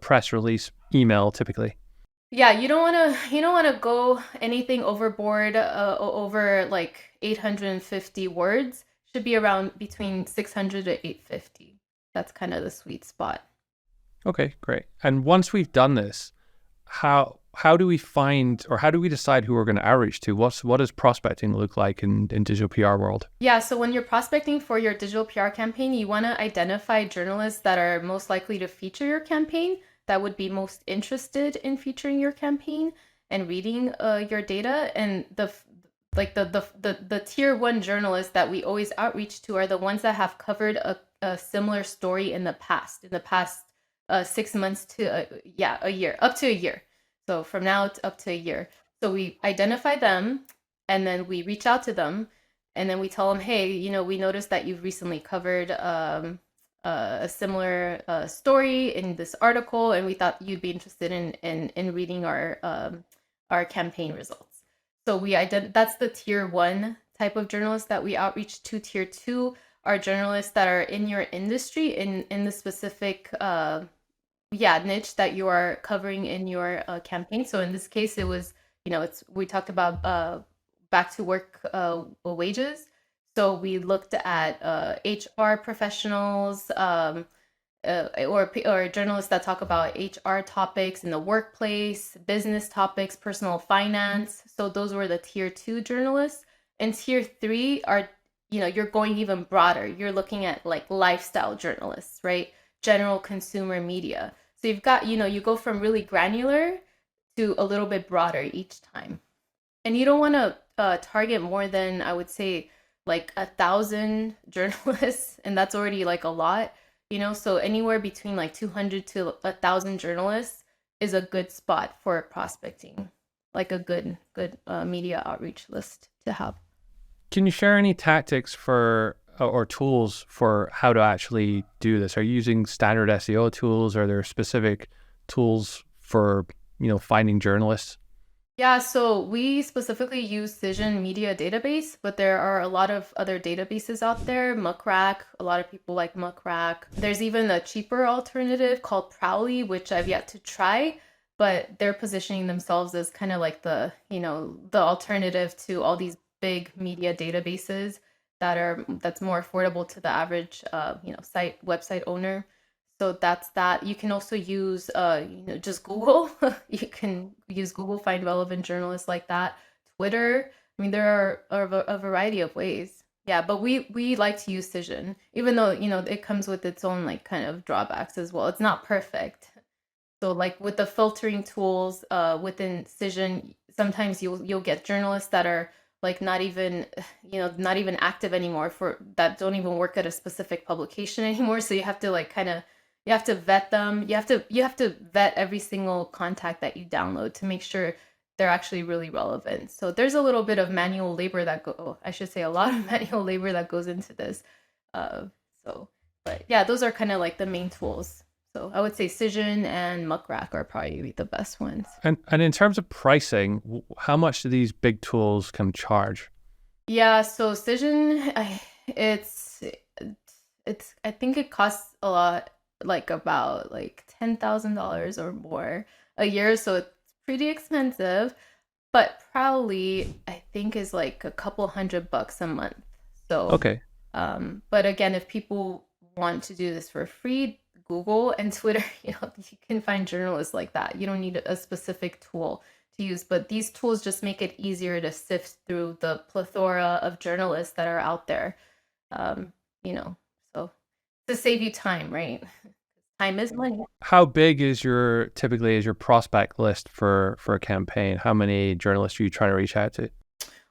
Speaker 2: press release email typically?
Speaker 1: Yeah, you don't want to go anything overboard, over like 850 words. Should be around between 600 to 850. That's kind of the sweet spot.
Speaker 2: Okay, great. And once we've done this, how do we find, or how do we decide who we're going to outreach to? What does prospecting look like in digital PR world?
Speaker 1: Yeah, so when you're prospecting for your digital PR campaign, you want to identify journalists that are most likely to feature your campaign, that would be most interested in featuring your campaign and reading your data. And the tier one journalists that we always outreach to are the ones that have covered a similar story in the past 6 months to a year, up to a year. So from now to up to a year. So we identify them and then we reach out to them and then we tell them, hey, we noticed that you've recently covered a similar story in this article, and we thought you'd be interested in reading our campaign results. So that's the tier one type of journalists that we outreach to. Tier two are journalists that are in your industry, in the specific niche that you are covering in your campaign. So in this case, it was, we talked about back to work wages. So we looked at HR professionals, or journalists that talk about HR topics in the workplace, business topics, personal finance. So those were the tier two journalists. And tier three are, you're going even broader. You're looking at like lifestyle journalists, right? General consumer media. So you've got, you go from really granular to a little bit broader each time. And you don't want to target more than, I would say, like 1,000 journalists, and that's already like a lot, so anywhere between like 200 to 1,000 journalists is a good spot for prospecting, like a good media outreach list to have.
Speaker 2: Can you share any tactics for or tools for how to actually do this? Are you using standard SEO tools? Are there specific tools for finding journalists?
Speaker 1: Yeah, so we specifically use Cision Media Database, but there are a lot of other databases out there. Muck Rack, a lot of people like Muck Rack. There's even a cheaper alternative called Prowly, which I've yet to try, but they're positioning themselves as kind of like the alternative to all these big media databases that's more affordable to the average website owner. So that's that. You can also use just Google. You can use Google, find relevant journalists like that. Twitter. I mean, there are a variety of ways. Yeah, but we like to use Cision, even though it comes with its own like kind of drawbacks as well. It's not perfect. So like with the filtering tools within Cision, sometimes you'll get journalists that are like not even active anymore, that don't even work at a specific publication anymore. So you have to like you have to vet them. You have to vet every single contact that you download to make sure they're actually really relevant. So there's a little bit of manual labor I should say a lot of manual labor that goes into this. But yeah, those are kind of like the main tools. So I would say Cision and Muck Rack are probably the best ones.
Speaker 2: And in terms of pricing, how much do these big tools can charge?
Speaker 1: Yeah, so Cision, it's I think it costs a lot, like about like $10,000 or more a year, so it's pretty expensive. but Prowly, I think, is like a couple $100 a month. So,
Speaker 2: Okay.
Speaker 1: but again, if people want to do this for free, Google and Twitter, you can find journalists like that. You don't need a specific tool to use, but these tools just make it easier to sift through the plethora of journalists that are out there. Um, so to save you time, right? Time is money.
Speaker 2: How big is your prospect list for a campaign? How many journalists are you trying to reach out to?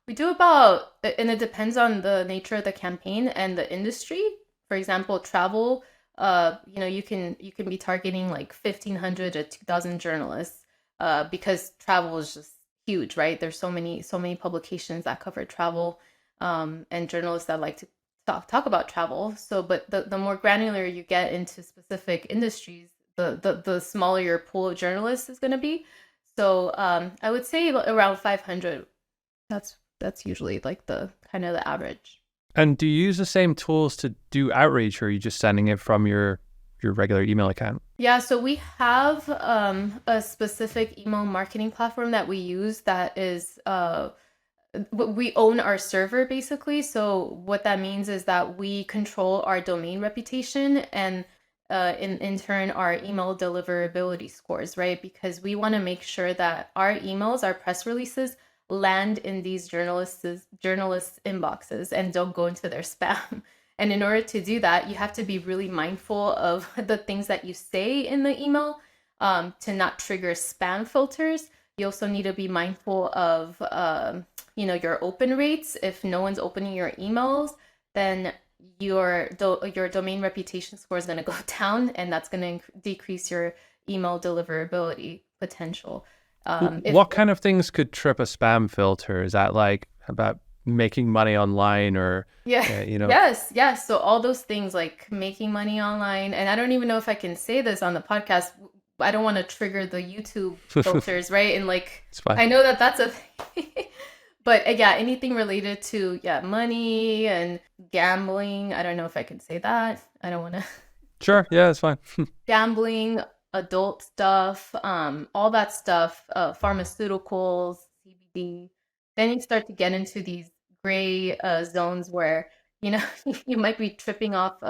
Speaker 1: We do about, and it depends on the nature of the campaign and the industry. For example, travel, you can be targeting like 1,500 to 2,000 journalists, because travel is just huge, right? There's so many publications that cover travel, and journalists that like to talk about travel. So, but the more granular you get into specific industries, the smaller your pool of journalists is going to be. So, I would say around 500. That's usually like the kind of the average.
Speaker 2: And do you use the same tools to do outreach, or are you just sending it from your regular email account?
Speaker 1: Yeah, so we have a specific email marketing platform that we use that is we own our server basically. So what that means is that we control our domain reputation and in turn our email deliverability scores, right? Because we want to make sure that our emails, our press releases land in these journalists' inboxes and don't go into their spam. And in order to do that, you have to be really mindful of the things that you say in the email, to not trigger spam filters. You also need to be mindful of your open rates. If no one's opening your emails, then your domain reputation score is going to go down, and that's going to decrease your email deliverability potential.
Speaker 2: What kind of things could trip a spam filter? Is that like about making money online, or
Speaker 1: Yeah. Yes. So all those things like making money online, and I don't even know if I can say this on the podcast. I don't want to trigger the YouTube filters, right? And like,
Speaker 2: it's fine.
Speaker 1: I know that that's a thing. But yeah, anything related to money and gambling. I don't know if I can say that. I don't want to.
Speaker 2: Sure. Yeah, it's fine.
Speaker 1: Gambling, adult stuff, all that stuff, pharmaceuticals, CBD. Then you start to get into these gray zones where you might be tripping off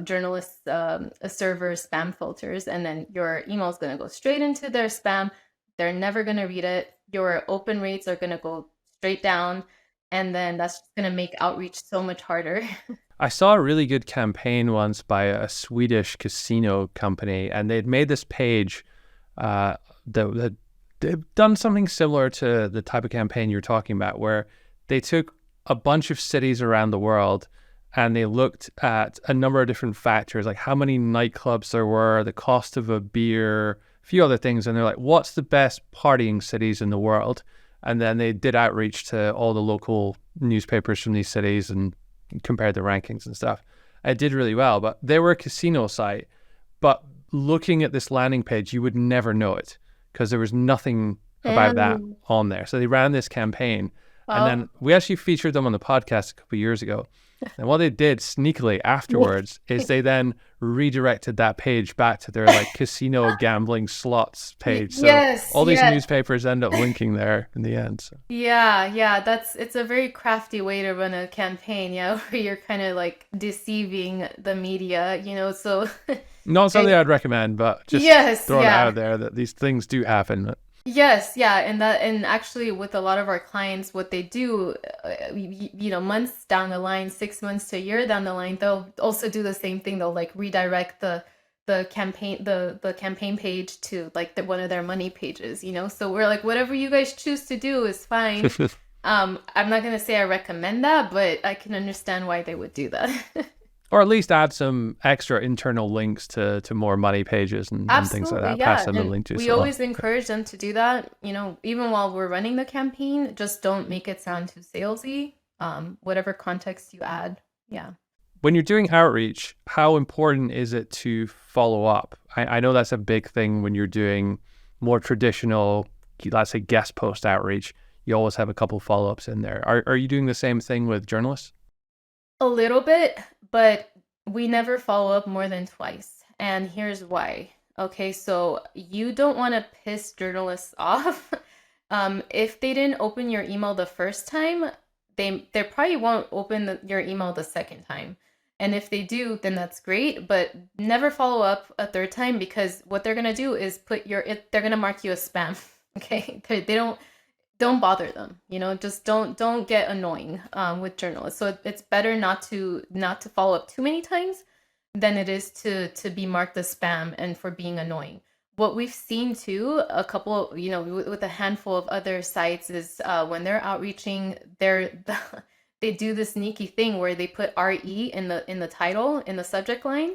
Speaker 1: journalists' server spam filters, and then your email is going to go straight into their spam. They're never going to read it. Your open rates are going to go straight down, and then that's just going to make outreach so much harder.
Speaker 2: I saw a really good campaign once by a Swedish casino company, and they'd made this page that they've done something similar to the type of campaign you're talking about, where they took a bunch of cities around the world and they looked at a number of different factors, like how many nightclubs there were, the cost of a beer, a few other things. And they're like, what's the best partying cities in the world? And then they did outreach to all the local newspapers from these cities and compared the rankings and stuff. It did really well, but they were a casino site. But looking at this landing page, you would never know it because there was nothing about that on there. So they ran this campaign, and then we actually featured them on the podcast a couple of years ago. And what they did sneakily afterwards is they then redirected that page back to their like casino gambling slots page. So all these newspapers end up linking there in the end. So.
Speaker 1: Yeah, it's a very crafty way to run a campaign, where you're kind of like deceiving the media, so
Speaker 2: not something I'd recommend, but just throwing it out there that these things do happen.
Speaker 1: Yes, and actually with a lot of our clients, what they do, months down the line, 6 months to a year down the line, they'll also do the same thing. They'll like redirect the campaign page to like one of their money pages, So we're like, whatever you guys choose to do is fine. I'm not gonna say I recommend that, but I can understand why they would do that.
Speaker 2: Or at least add some extra internal links to more money pages and things like that. Pass them a link to.
Speaker 1: We always encourage them to do that. Even while we're running the campaign, just don't make it sound too salesy. Whatever context you add. Yeah.
Speaker 2: When you're doing outreach, how important is it to follow up? I know that's a big thing when you're doing more traditional, let's say, guest post outreach. You always have a couple follow-ups in there. Are you doing the same thing with journalists?
Speaker 1: A little bit, but we never follow up more than twice. And here's why. Okay, so you don't want to piss journalists off If they didn't open your email the first time, they probably won't open your email the second time. And if they do, then that's great, but never follow up a third time, because what they're gonna do is they're gonna mark you as spam. Okay, they don't bother them. Just don't get annoying with journalists. So it's better not to follow up too many times than it is to be marked as spam and for being annoying. What we've seen too, a couple, with a handful of other sites, is when they're outreaching, they do this sneaky thing where they put RE in the title, in the subject line.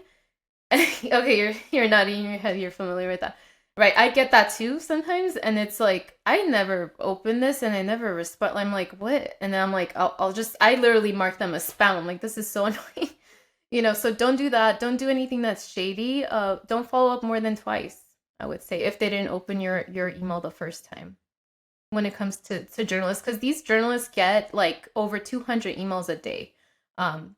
Speaker 1: Okay, you're nodding your head. You're familiar with that, right? I get that too sometimes, and it's like, I never open this and I never respond. I'm like, what? And then I'm like, I literally mark them as spam. I'm like, this is so annoying. So don't do that. Don't do anything that's shady. Don't follow up more than twice, I would say, if they didn't open your email the first time, when it comes to journalists, because these journalists get like over 200 emails a day.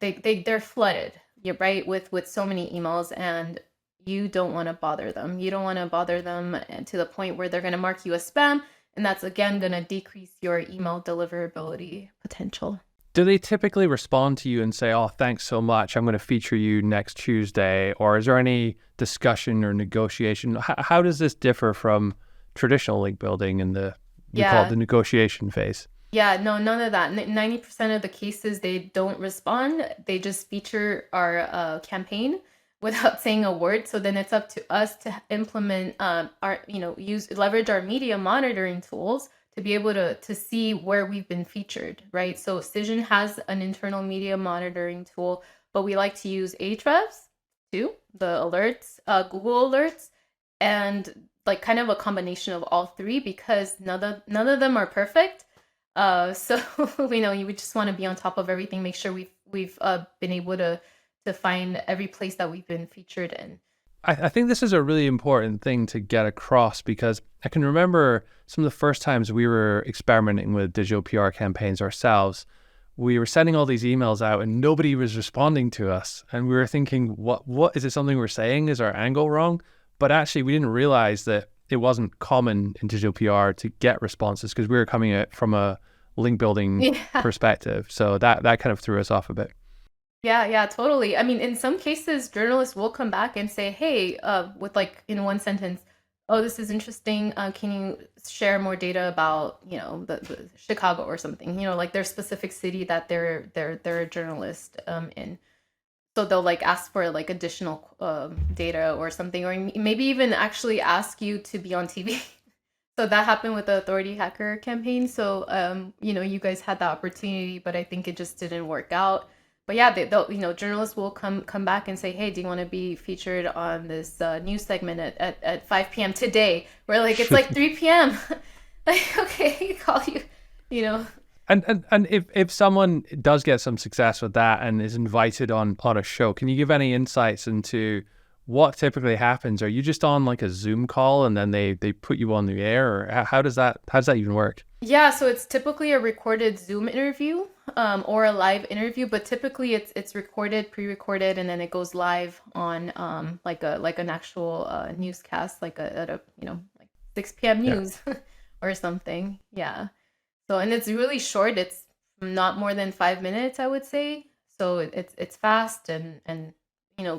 Speaker 1: They're flooded, you're right, with so many emails, and you don't want to bother them. You don't want to bother them to the point where they're going to mark you as spam, and that's again going to decrease your email deliverability potential.
Speaker 2: Do they typically respond to you and say, oh, thanks so much, I'm going to feature you next Tuesday? Or is there any discussion or negotiation? How does this differ from traditional link building and you call it the negotiation phase?
Speaker 1: Yeah, no, none of that. 90% of the cases, they don't respond. They just feature our campaign without saying a word. So then it's up to us to implement leverage our media monitoring tools to be able to see where we've been featured, right? So Cision has an internal media monitoring tool, but we like to use Ahrefs too, the alerts, Google alerts, and like kind of a combination of all three, because none of them are perfect. So you would just want to be on top of everything, make sure we've been able to find every place that we've been featured in.
Speaker 2: I think this is a really important thing to get across, because I can remember some of the first times we were experimenting with digital PR campaigns ourselves. We were sending all these emails out and nobody was responding to us. And we were thinking, what is it, something we're saying? Is our angle wrong? But actually, we didn't realize that it wasn't common in digital PR to get responses, because we were coming at it from a link building perspective. So that kind of threw us off a bit.
Speaker 1: Yeah, totally. I mean, in some cases, journalists will come back and say, hey, with like in one sentence, oh, this is interesting. Can you share more data about, the Chicago or something, like their specific city that they're a journalist in. So they'll like ask for like additional data or something, or maybe even actually ask you to be on TV. So that happened with the Authority Hacker campaign. So, you guys had the opportunity, but I think it just didn't work out. But yeah, they'll journalists will come back and say, hey, do you want to be featured on this news segment at 5 p.m. today? We're like, it's like 3 p.m. Like, okay, call you.
Speaker 2: And if someone does get some success with that and is invited on a show, can you give any insights into what typically happens? Are you just on like a Zoom call and then they put you on the air, or how does that even work?
Speaker 1: Yeah, so it's typically a recorded Zoom interview or a live interview, but typically it's recorded, pre-recorded, and then it goes live on like an actual newscast, like at a like 6 p.m. news or something. Yeah. So, and it's really short. It's not more than 5 minutes, I would say. So it's fast and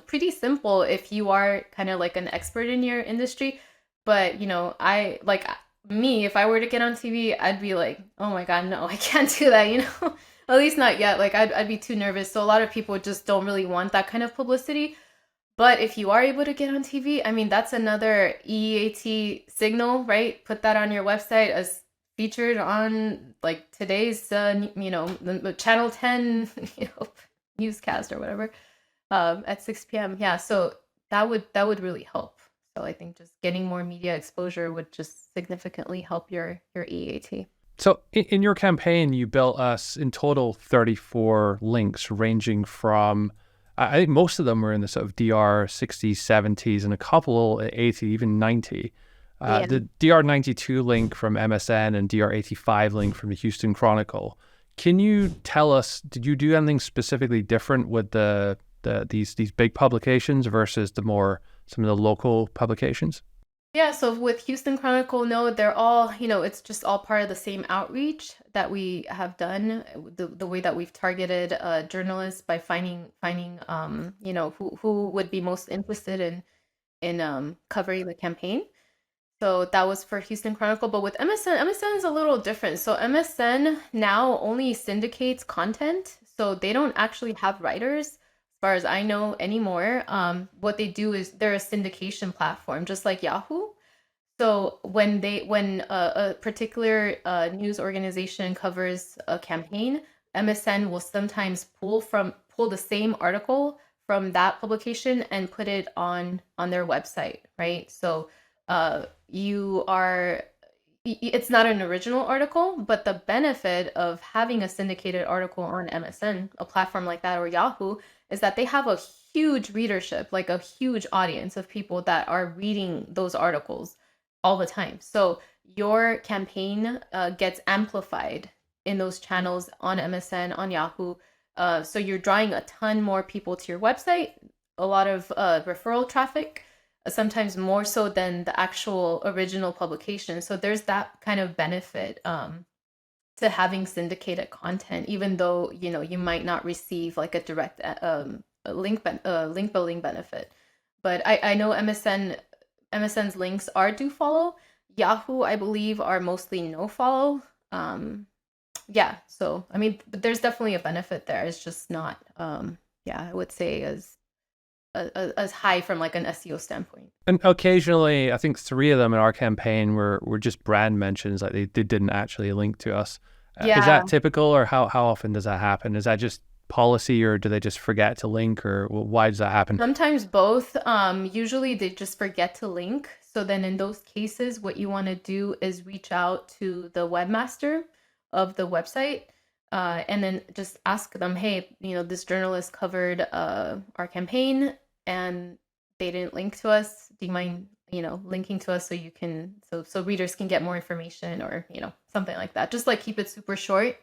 Speaker 1: pretty simple if you are kind of like an expert in your industry. But I like me, if I were to get on TV, I'd be like, oh my God, no, I can't do that. At least not yet. Like I'd be too nervous. So a lot of people just don't really want that kind of publicity. But if you are able to get on TV, I mean, that's another EAT signal, right? Put that on your website as featured on like today's, the Channel 10, newscast or whatever, at 6 p.m. Yeah, so that would really help. So I think just getting more media exposure would just significantly help your EAT.
Speaker 2: So in your campaign, you built us in total 34 links ranging from, I think most of them were in the sort of DR 60s, 70s, and a couple at 80, even 90. The DR 92 link from MSN and DR 85 link from the Houston Chronicle. Can you tell us, did you do anything specifically different with these big publications versus some of the local publications?
Speaker 1: Yeah, so with Houston Chronicle, no, they're all, it's just all part of the same outreach that we have done. The way that we've targeted journalists by finding who would be most interested in covering the campaign. So that was for Houston Chronicle. But with MSN is a little different. So MSN now only syndicates content. So they don't actually have writers, as far as I know, anymore. What they do is they're a syndication platform, just like Yahoo. So when a particular news organization covers a campaign, MSN will sometimes pull the same article from that publication and put it on their website, right? So you are it's not an original article, but the benefit of having a syndicated article on MSN, a platform like that, or Yahoo, is that they have a huge readership, like a huge audience of people that are reading those articles all the time. So your campaign gets amplified in those channels on MSN, on Yahoo. So you're drawing a ton more people to your website, a lot of referral traffic, sometimes more so than the actual original publication. So there's that kind of benefit to having syndicated content, even though you might not receive like a direct link building benefit. But I know MSN's links are do follow. Yahoo, I believe, are mostly no follow. Yeah, so I mean, but there's definitely a benefit there. It's just not, I would say as high from like an SEO standpoint.
Speaker 2: And occasionally, I think 3 of them in our campaign were just brand mentions, like they didn't actually link to us.
Speaker 1: Yeah.
Speaker 2: Is that typical, or how often does that happen? Is that just policy, or do they just forget to link, or why does that happen?
Speaker 1: Sometimes both. Usually they just forget to link. So then in those cases, what you want to do is reach out to the webmaster of the website, and then just ask them, hey, this journalist covered our campaign and they didn't link to us. Do you mind, linking to us so you can, so readers can get more information, or, something like that. Just like keep it super short.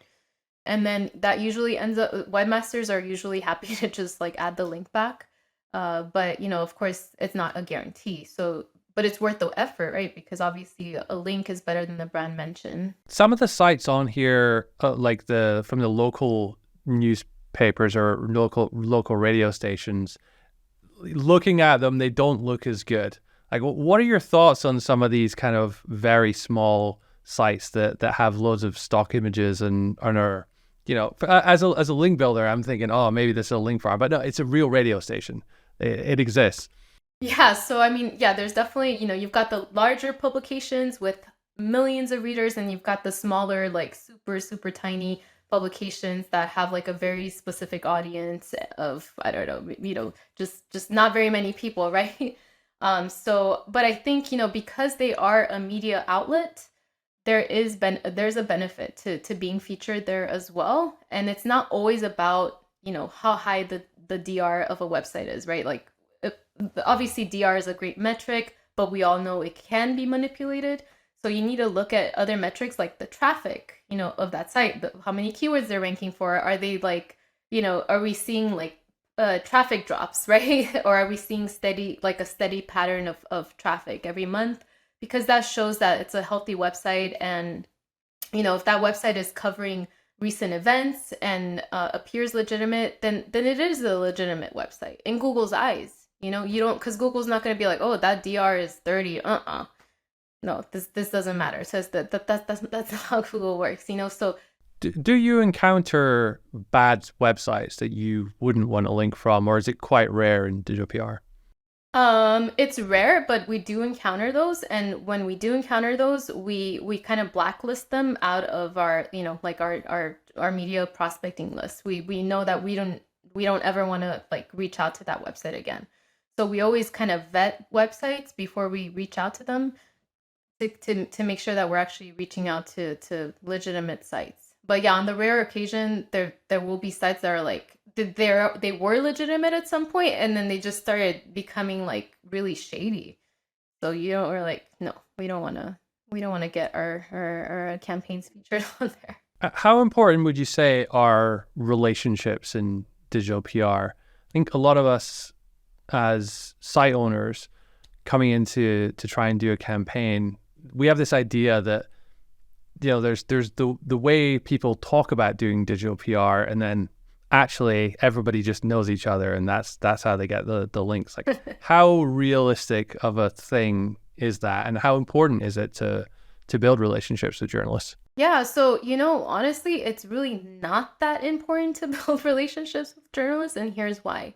Speaker 1: And then that usually ends up, webmasters are usually happy to just like add the link back. But, of course, it's not a guarantee. So, but it's worth the effort, right? Because obviously a link is better than the brand mention.
Speaker 2: Some of the sites on here, like from the local newspapers or local radio stations, looking at them, they don't look as good. Like, what are your thoughts on some of these kind of very small sites that have loads of stock images and are, as a link builder, I'm thinking, oh, maybe this is a link farm, but no, it's a real radio station. It exists.
Speaker 1: Yeah, so I mean, yeah, there's definitely, you've got the larger publications with millions of readers, and you've got the smaller, like super, super tiny publications that have like a very specific audience of, I don't know, just not very many people, right? But I think, because they are a media outlet, there's a benefit to being featured there as well. And it's not always about, how high the DR of a website is, right? Like, obviously DR is a great metric, but we all know it can be manipulated. So you need to look at other metrics like the traffic, of that site, how many keywords they're ranking for. Are they like, are we seeing like traffic drops, right? Or are we seeing a steady pattern of traffic every month? Because that shows that it's a healthy website. And, if that website is covering recent events and appears legitimate, then it is a legitimate website in Google's eyes. You don't, because Google's not going to be like, oh, that DR is 30. No, this doesn't matter. It says that's how Google works, So
Speaker 2: do you encounter bad websites that you wouldn't want to link from, or is it quite rare in digital PR?
Speaker 1: It's rare, but we do encounter those, and when we do encounter those, we kind of blacklist them out of our, like our media prospecting list. We know that we don't ever want to like reach out to that website again. So we always kind of vet websites before we reach out to them to make sure that we're actually reaching out to legitimate sites. But yeah, on the rare occasion, there will be sites that are like, they were legitimate at some point, and then they just started becoming like really shady. So we're like, no, we don't want to get our campaigns featured on there.
Speaker 2: How important would you say are relationships in digital PR? I think a lot of us as site owners coming into to try and do a campaign, we have this idea that there's the way people talk about doing digital PR, and then actually everybody just knows each other, and that's how they get the links. Like, how realistic of a thing is that, and how important is it to build relationships with journalists?
Speaker 1: Yeah, so honestly, it's really not that important to build relationships with journalists, and here's why.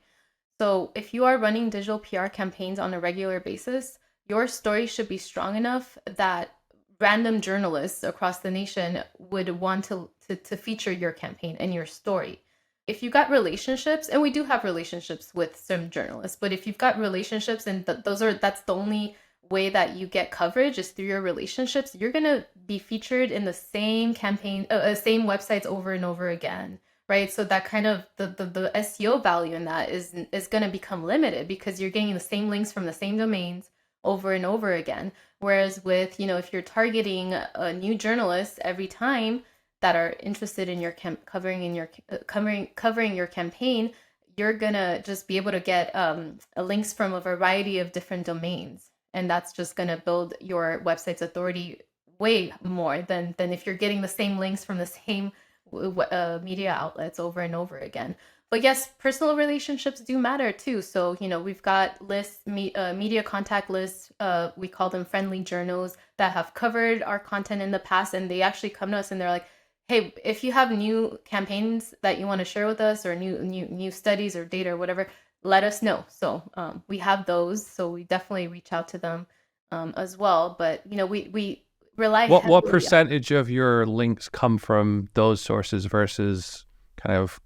Speaker 1: So if you are running digital PR campaigns on a regular basis, your story should be strong enough that random journalists across the nation would want to feature your campaign and your story. If you got relationships, and we do have relationships with some journalists, but if you've got relationships and that's the only way that you get coverage is through your relationships, you're going to be featured in the same campaign, same websites over and over again. Right. So that kind of the SEO value in that is going to become limited because you're getting the same links from the same domains over and over again. Whereas with, if you're targeting a new journalist every time that are interested in your covering your campaign, you're going to just be able to get links from a variety of different domains. And that's just going to build your website's authority way more than if you're getting the same links from the same media outlets over and over again. But yes, personal relationships do matter too. So, we've got lists, media contact lists, we call them friendly journals that have covered our content in the past. And they actually come to us and they're like, hey, if you have new campaigns that you want to share with us, or new studies or data or whatever, let us know. So we have those. So we definitely reach out to them as well. But, we rely heavily.
Speaker 2: What percentage of your links come from those sources versus kind of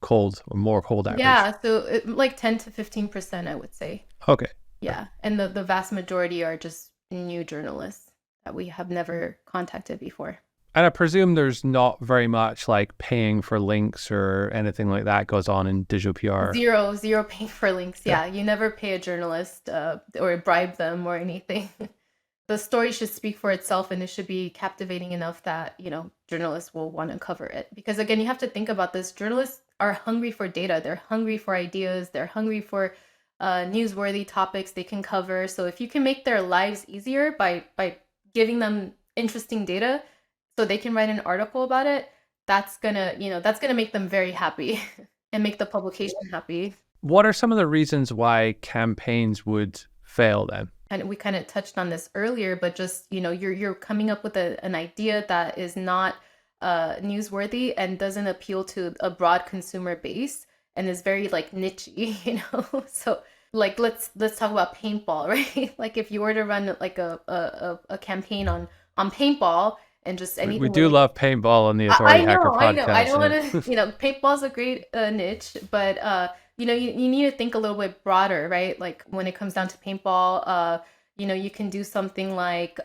Speaker 2: more cold outreach?
Speaker 1: Yeah, so like 10 to 15%, I would say.
Speaker 2: Okay.
Speaker 1: Yeah, and the vast majority are just new journalists that we have never contacted before.
Speaker 2: And I presume there's not very much like paying for links or anything like that goes on in digital PR.
Speaker 1: Zero paying for links. Yeah, you never pay a journalist or bribe them or anything. The story should speak for itself, and it should be captivating enough that, journalists will want to cover it. Because again, you have to think about this. Journalists are hungry for data. They're hungry for ideas. They're hungry for newsworthy topics they can cover. So if you can make their lives easier by giving them interesting data so they can write an article about it, that's gonna make them very happy and make the publication happy.
Speaker 2: What are some of the reasons why campaigns would fail then?
Speaker 1: And we kind of touched on this earlier, but just, you're coming up with an idea that is not newsworthy and doesn't appeal to a broad consumer base and is very like niche-y, So like let's talk about paintball, right? Like if you were to run like a campaign on paintball and just anything.
Speaker 2: We do love paintball on the Authority Hacker podcast.
Speaker 1: I know. I don't want to, paintball's a great niche, but you need to think a little bit broader, right? Like when it comes down to paintball, you can do something like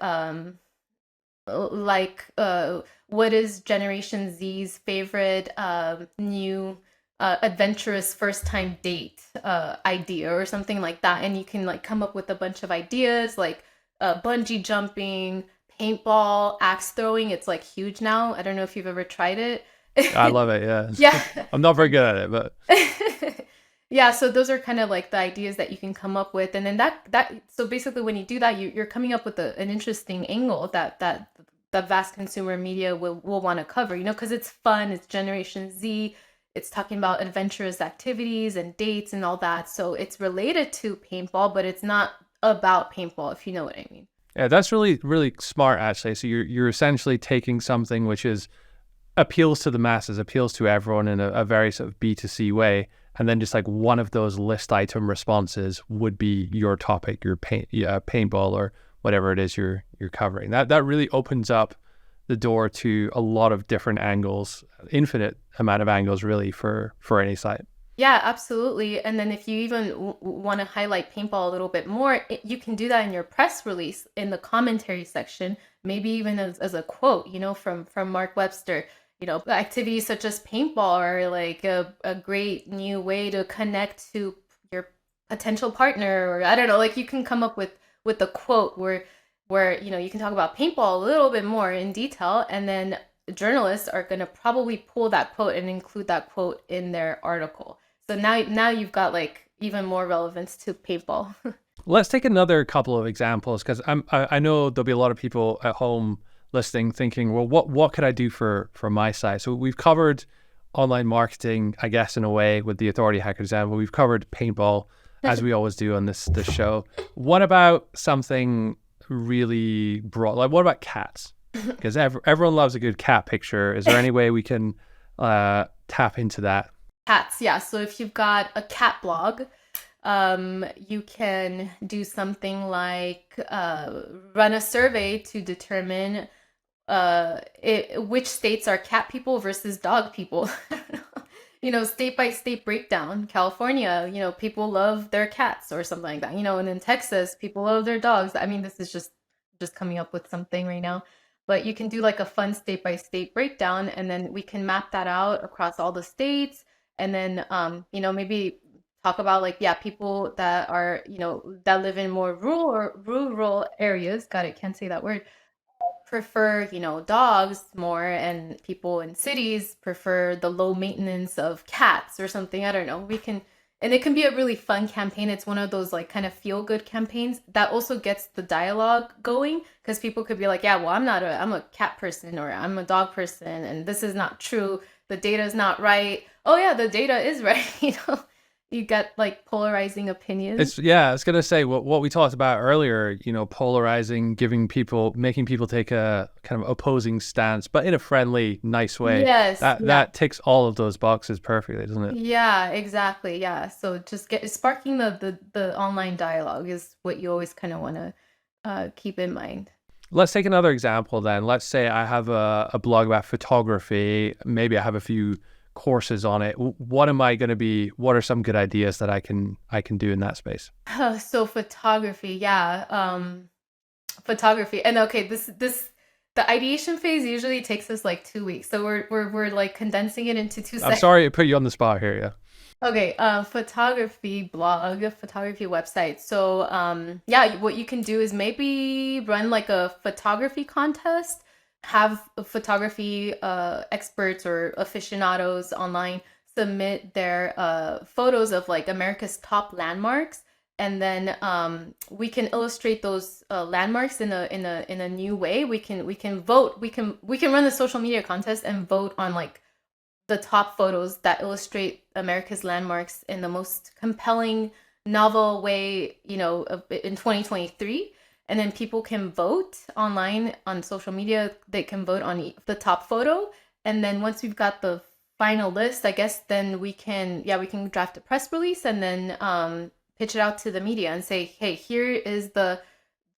Speaker 1: what is Generation Z's favorite new adventurous first time date idea or something like that, and you can like come up with a bunch of ideas like bungee jumping, paintball, axe throwing. It's like huge now. I don't know if you've ever tried it.
Speaker 2: I love it. Yeah.
Speaker 1: Yeah.
Speaker 2: I'm not very good at it, but
Speaker 1: yeah. So those are kind of like the ideas that you can come up with, and then so basically when you do that, you're coming up with an interesting angle that the vast consumer media will want to cover. Because it's fun. It's Generation Z. It's talking about adventurous activities and dates and all that. So it's related to paintball, but it's not about paintball, if you know what I mean.
Speaker 2: Yeah, that's really, really smart, actually. So you're essentially taking something which appeals to the masses, appeals to everyone in a very sort of B2C way, and then just like one of those list item responses would be your topic, your paintball or whatever it is you're covering. That really opens up the door to a lot of different angles, infinite amount of angles really for any site.
Speaker 1: Yeah, absolutely. And then if you even want to highlight paintball a little bit more, you can do that in your press release in the commentary section, maybe even as a quote, from Mark Webster. Activities such as paintball are like a great new way to connect to your potential partner, or I don't know, like you can come up with a quote where you can talk about paintball a little bit more in detail, and then journalists are going to probably pull that quote and include that quote in their article. So now you've got like even more relevance to paintball.
Speaker 2: Let's take another couple of examples, because I know there'll be a lot of people at home listening thinking, well, what could I do for my site? So we've covered online marketing, I guess, in a way, with the authority hacker example. We've covered paintball, as we always do on this show. What about something really broad? Like, what about cats? Because everyone loves a good cat picture. Is there any way we can tap into that?
Speaker 1: Cats, yeah. So if you've got a cat blog, you can do something like run a survey to determine which states are cat people versus dog people. State by state breakdown. California, people love their cats or something like that. And in Texas, people love their dogs. I mean, this is just coming up with something right now. But you can do like a fun state by state breakdown, and then we can map that out across all the states. And then, maybe talk about like, yeah, people that are, that live in more rural areas. Got it. Can't say that word. Prefer, dogs more, and people in cities prefer the low maintenance of cats or something. I don't know. And it can be a really fun campaign. It's one of those like kind of feel good campaigns that also gets the dialogue going, because people could be like, yeah, well, I'm a cat person, or I'm a dog person, and this is not true. The data is not right. Oh yeah, the data is right. You get like polarizing opinions.
Speaker 2: I was gonna say what we talked about earlier. Polarizing, making people take a kind of opposing stance, but in a friendly, nice way.
Speaker 1: Yes,
Speaker 2: That ticks all of those boxes perfectly, doesn't it?
Speaker 1: yeah, exactly. Yeah. So just sparking the online dialogue is what you always kind of want to keep in mind.
Speaker 2: Let's take another example then. Let's say I have a blog about photography. Maybe I have a few courses on it. What are some good ideas that I can do in that space?
Speaker 1: So photography, yeah. Photography. And okay, this the ideation phase usually takes us like 2 weeks. So we're like condensing it into 2 seconds.
Speaker 2: I'm sorry to put you on the spot here, yeah.
Speaker 1: Okay, photography blog, photography website. So, yeah, what you can do is maybe run like a photography contest, have photography experts or aficionados online submit their photos of like America's top landmarks, and then we can illustrate those landmarks in a new way. We can vote. We can run the social media contest and vote on like the top photos that illustrate America's landmarks in the most compelling, novel way, in 2023. And then people can vote online on social media. They can vote on the top photo. And then once we've got the final list, I guess then we can draft a press release and then pitch it out to the media and say, hey, here is the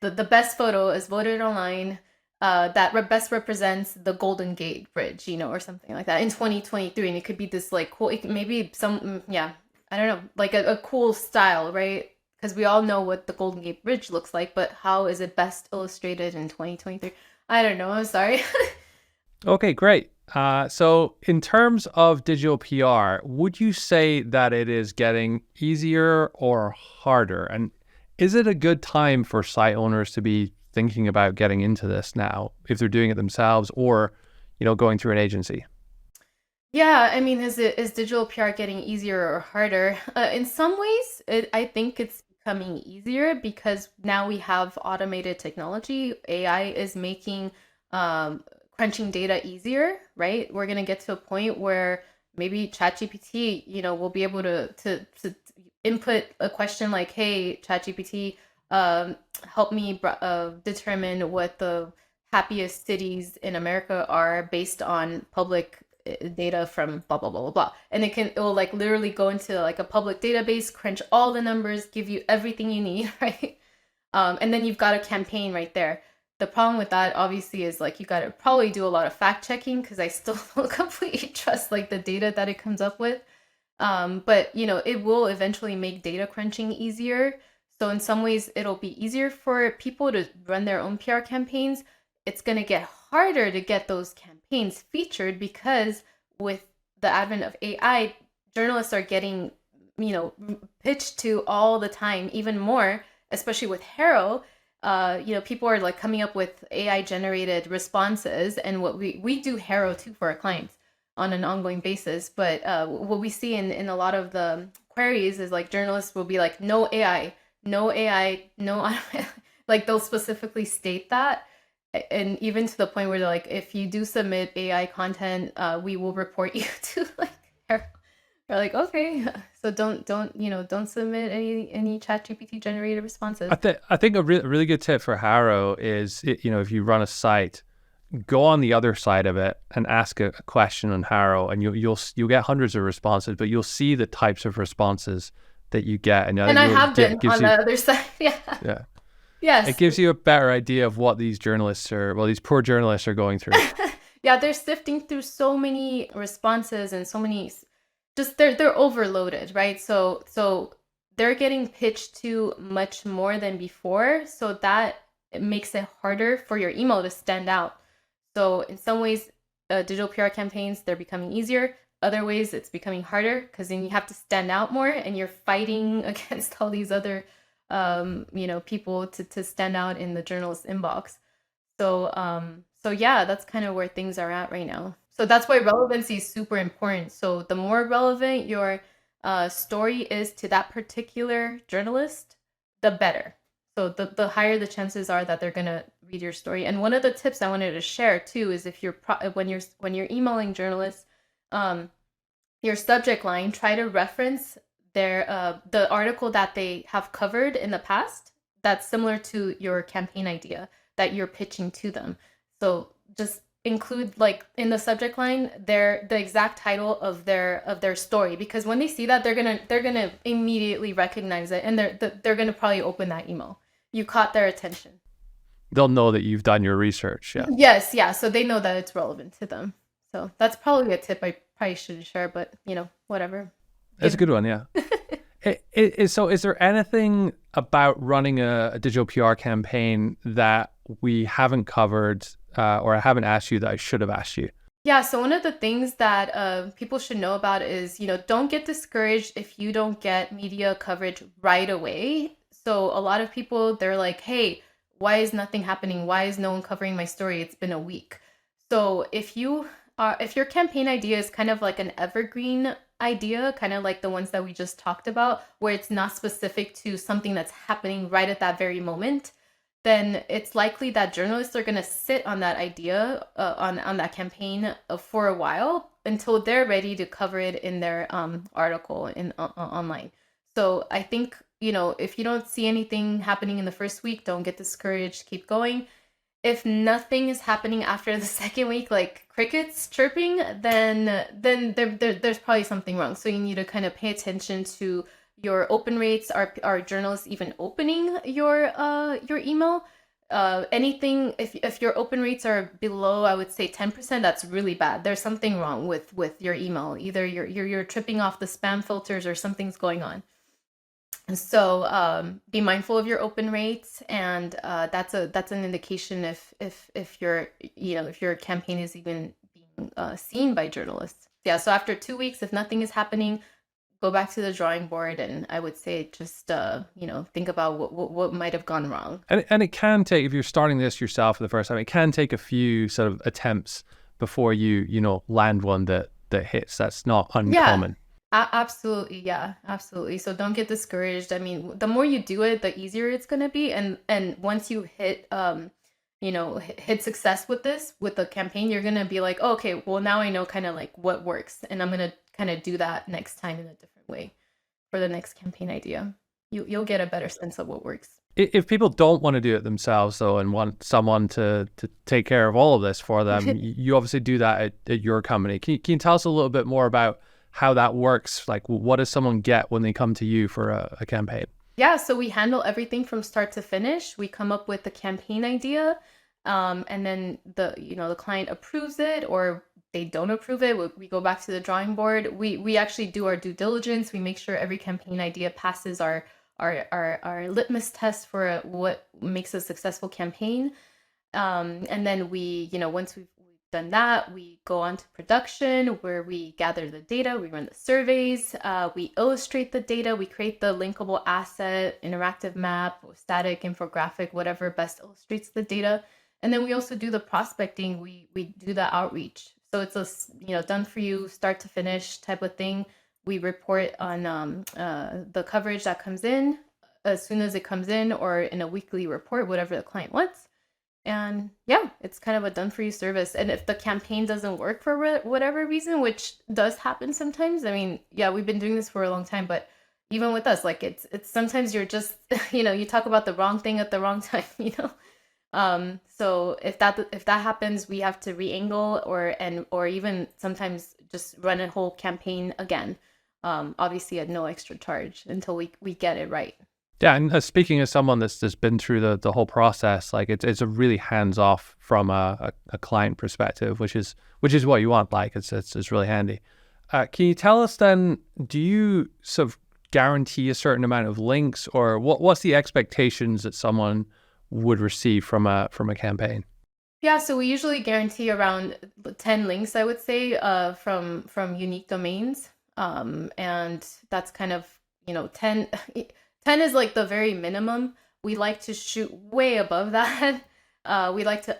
Speaker 1: best photo is voted online. That best represents the Golden Gate Bridge, or something like that in 2023. And it could be this like cool, maybe some, yeah, I don't know, like a cool style, right? Because we all know what the Golden Gate Bridge looks like, but how is it best illustrated in 2023? I don't know. I'm sorry.
Speaker 2: Okay, great. So in terms of digital PR, would you say that it is getting easier or harder? And is it a good time for site owners to be thinking about getting into this now, if they're doing it themselves or, going through an agency?
Speaker 1: Yeah, I mean, is digital PR getting easier or harder? In some ways, I think it's becoming easier because now we have automated technology. AI is making crunching data easier, right? We're gonna get to a point where maybe ChatGPT, will be able to input a question like, "Hey, ChatGPT, help me determine what the happiest cities in America are based on public data from blah blah blah blah blah," and it will like literally go into like a public database, crunch all the numbers, give you everything you need, right? And then you've got a campaign right there. The problem with that obviously is like you got to probably do a lot of fact checking, because I still don't completely trust like the data that it comes up with. But it will eventually make data crunching easier. So in some ways it'll be easier for people to run their own PR campaigns. It's going to get harder to get those campaigns featured, because with the advent of AI, journalists are getting, pitched to all the time, even more, especially with Haro. People are like coming up with AI generated responses, and what we do Haro too for our clients on an ongoing basis. But what we see in a lot of the queries is like journalists will be like, no AI, no AI, no like they'll specifically state that. And even to the point where they're like, if you do submit AI content, we will report you to like they're like, okay, so don't submit any ChatGPT generated responses.
Speaker 2: I think a really good tip for Harrow is, if you run a site, go on the other side of it and ask a question on Harrow, and you'll get hundreds of responses, but you'll see the types of responses that you get, and
Speaker 1: I have been on the other side. Yeah.
Speaker 2: Yeah.
Speaker 1: Yes.
Speaker 2: It gives you a better idea of what these poor journalists are going through.
Speaker 1: Yeah, they're sifting through so many responses and so many, just they're overloaded, right? So they're getting pitched to much more than before, so that it makes it harder for your email to stand out. So in some ways, digital PR campaigns, they're becoming easier. Other ways, it's becoming harder because then you have to stand out more, and you're fighting against all these other people to stand out in the journalist inbox. So yeah, that's kind of where things are at right now. So that's why relevancy is super important. So the more relevant your story is to that particular journalist, the better. So the higher the chances are that they're gonna read your story. And one of the tips I wanted to share too is if when you're emailing journalists, your subject line, try to reference the article that they have covered in the past that's similar to your campaign idea that you're pitching to them. So just include, like, in the subject line the exact title of their story, because when they see that, they're gonna immediately recognize it, and they're gonna probably open that email. You caught their attention.
Speaker 2: They'll know that you've done your research. Yeah.
Speaker 1: Yes, yeah. So they know that it's relevant to them. So that's probably a tip I probably shouldn't share, but whatever.
Speaker 2: That's a good one, yeah. So is there anything about running a digital PR campaign that we haven't covered or I haven't asked you that I should have asked you?
Speaker 1: Yeah, so one of the things that people should know about is, don't get discouraged if you don't get media coverage right away. So a lot of people, they're like, hey, why is nothing happening? Why is no one covering my story? It's been a week. So if your campaign idea is kind of like an evergreen idea, kind of like the ones that we just talked about, where it's not specific to something that's happening right at that very moment, then it's likely that journalists are going to sit on that idea, on that campaign for a while until they're ready to cover it in their article online. So I think, if you don't see anything happening in the first week, don't get discouraged, keep going. If nothing is happening after the second week, like crickets chirping, then there's probably something wrong. So you need to kind of pay attention to your open rates. Are journalists even opening your email? Anything, if your open rates are below, I would say 10%, that's really bad. There's something wrong with your email. Either you're tripping off the spam filters or something's going on. So be mindful of your open rates, and that's an indication if your campaign is even being seen by journalists. Yeah. So after 2 weeks, if nothing is happening, go back to the drawing board, and I would say just think about what might have gone wrong.
Speaker 2: And it can take, if you're starting this yourself for the first time, it can take a few sort of attempts before you land one that hits. That's not uncommon.
Speaker 1: Yeah. Absolutely. Yeah, absolutely. So don't get discouraged. I mean, the more you do it, the easier it's going to be. And once you hit success with the campaign, you're going to be like, oh, okay, well, now I know kind of like what works, and I'm going to kind of do that next time in a different way for the next campaign idea. You'll get a better sense of what works.
Speaker 2: If people don't want to do it themselves, though, and want someone to take care of all of this for them, you obviously do that at your company. Can you tell us a little bit more about how that works? Like, what does someone get when they come to you for a campaign?
Speaker 1: Yeah, so we handle everything from start to finish. We come up with the campaign idea, and then the client approves it, or they don't approve it. We go back to the drawing board. We actually do our due diligence. We make sure every campaign idea passes our litmus test for what makes a successful campaign. And then once we've done that, we go on to production, where we gather the data, we run the surveys, we illustrate the data, we create the linkable asset, interactive map, static infographic, whatever best illustrates the data. And then we also do the prospecting. We do the outreach. So it's a done for you, start to finish type of thing. We report on the coverage that comes in. as soon as it comes in or in a weekly report, whatever the client wants. And yeah, it's kind of a done for you service. And if the campaign doesn't work for whatever reason, which does happen sometimes, I mean, yeah, we've been doing this for a long time, but even with us, like it's sometimes you're just, you talk about the wrong thing at the wrong time. So if that happens, we have to re-angle or even sometimes just run a whole campaign again. Obviously at no extra charge until we get it right.
Speaker 2: Yeah, and speaking as someone that's been through the whole process, like it's a really hands off from a client perspective, which is what you want. Like it's really handy. Can you tell us then? Do you sort of guarantee a certain amount of links, or what's the expectations that someone would receive from a campaign?
Speaker 1: Yeah, so we usually guarantee around 10 links, I would say, from unique domains, and that's kind of 10. 10 is like the very minimum. We like to shoot way above that. We like to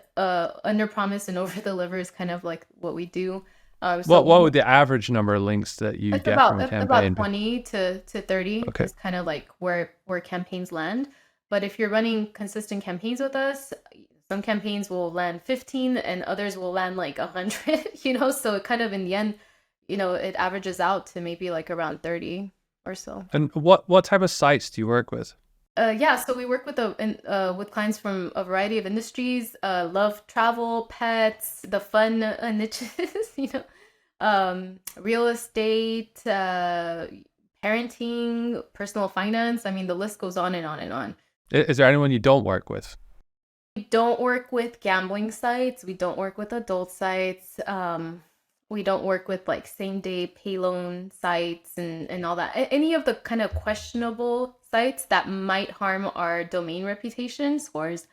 Speaker 1: under promise and over deliver is kind of like what we do.
Speaker 2: What would the average number of links that you get from a campaign?
Speaker 1: About 20 to 30 is kind of like where campaigns land. But if you're running consistent campaigns with us, some campaigns will land 15 and others will land like 100, so it kind of in the end, it averages out to maybe like around 30 or so.
Speaker 2: And what type of sites do you work with?
Speaker 1: So we work with clients from a variety of industries, love, travel, pets, the fun niches, real estate, parenting, personal finance. I mean, the list goes on and on and on.
Speaker 2: Is there anyone you don't work with?
Speaker 1: We don't work with gambling sites. We don't work with adult sites. We don't work with like same day pay loan sites and all that. Any of the kind of questionable sites that might harm our domain reputation scores,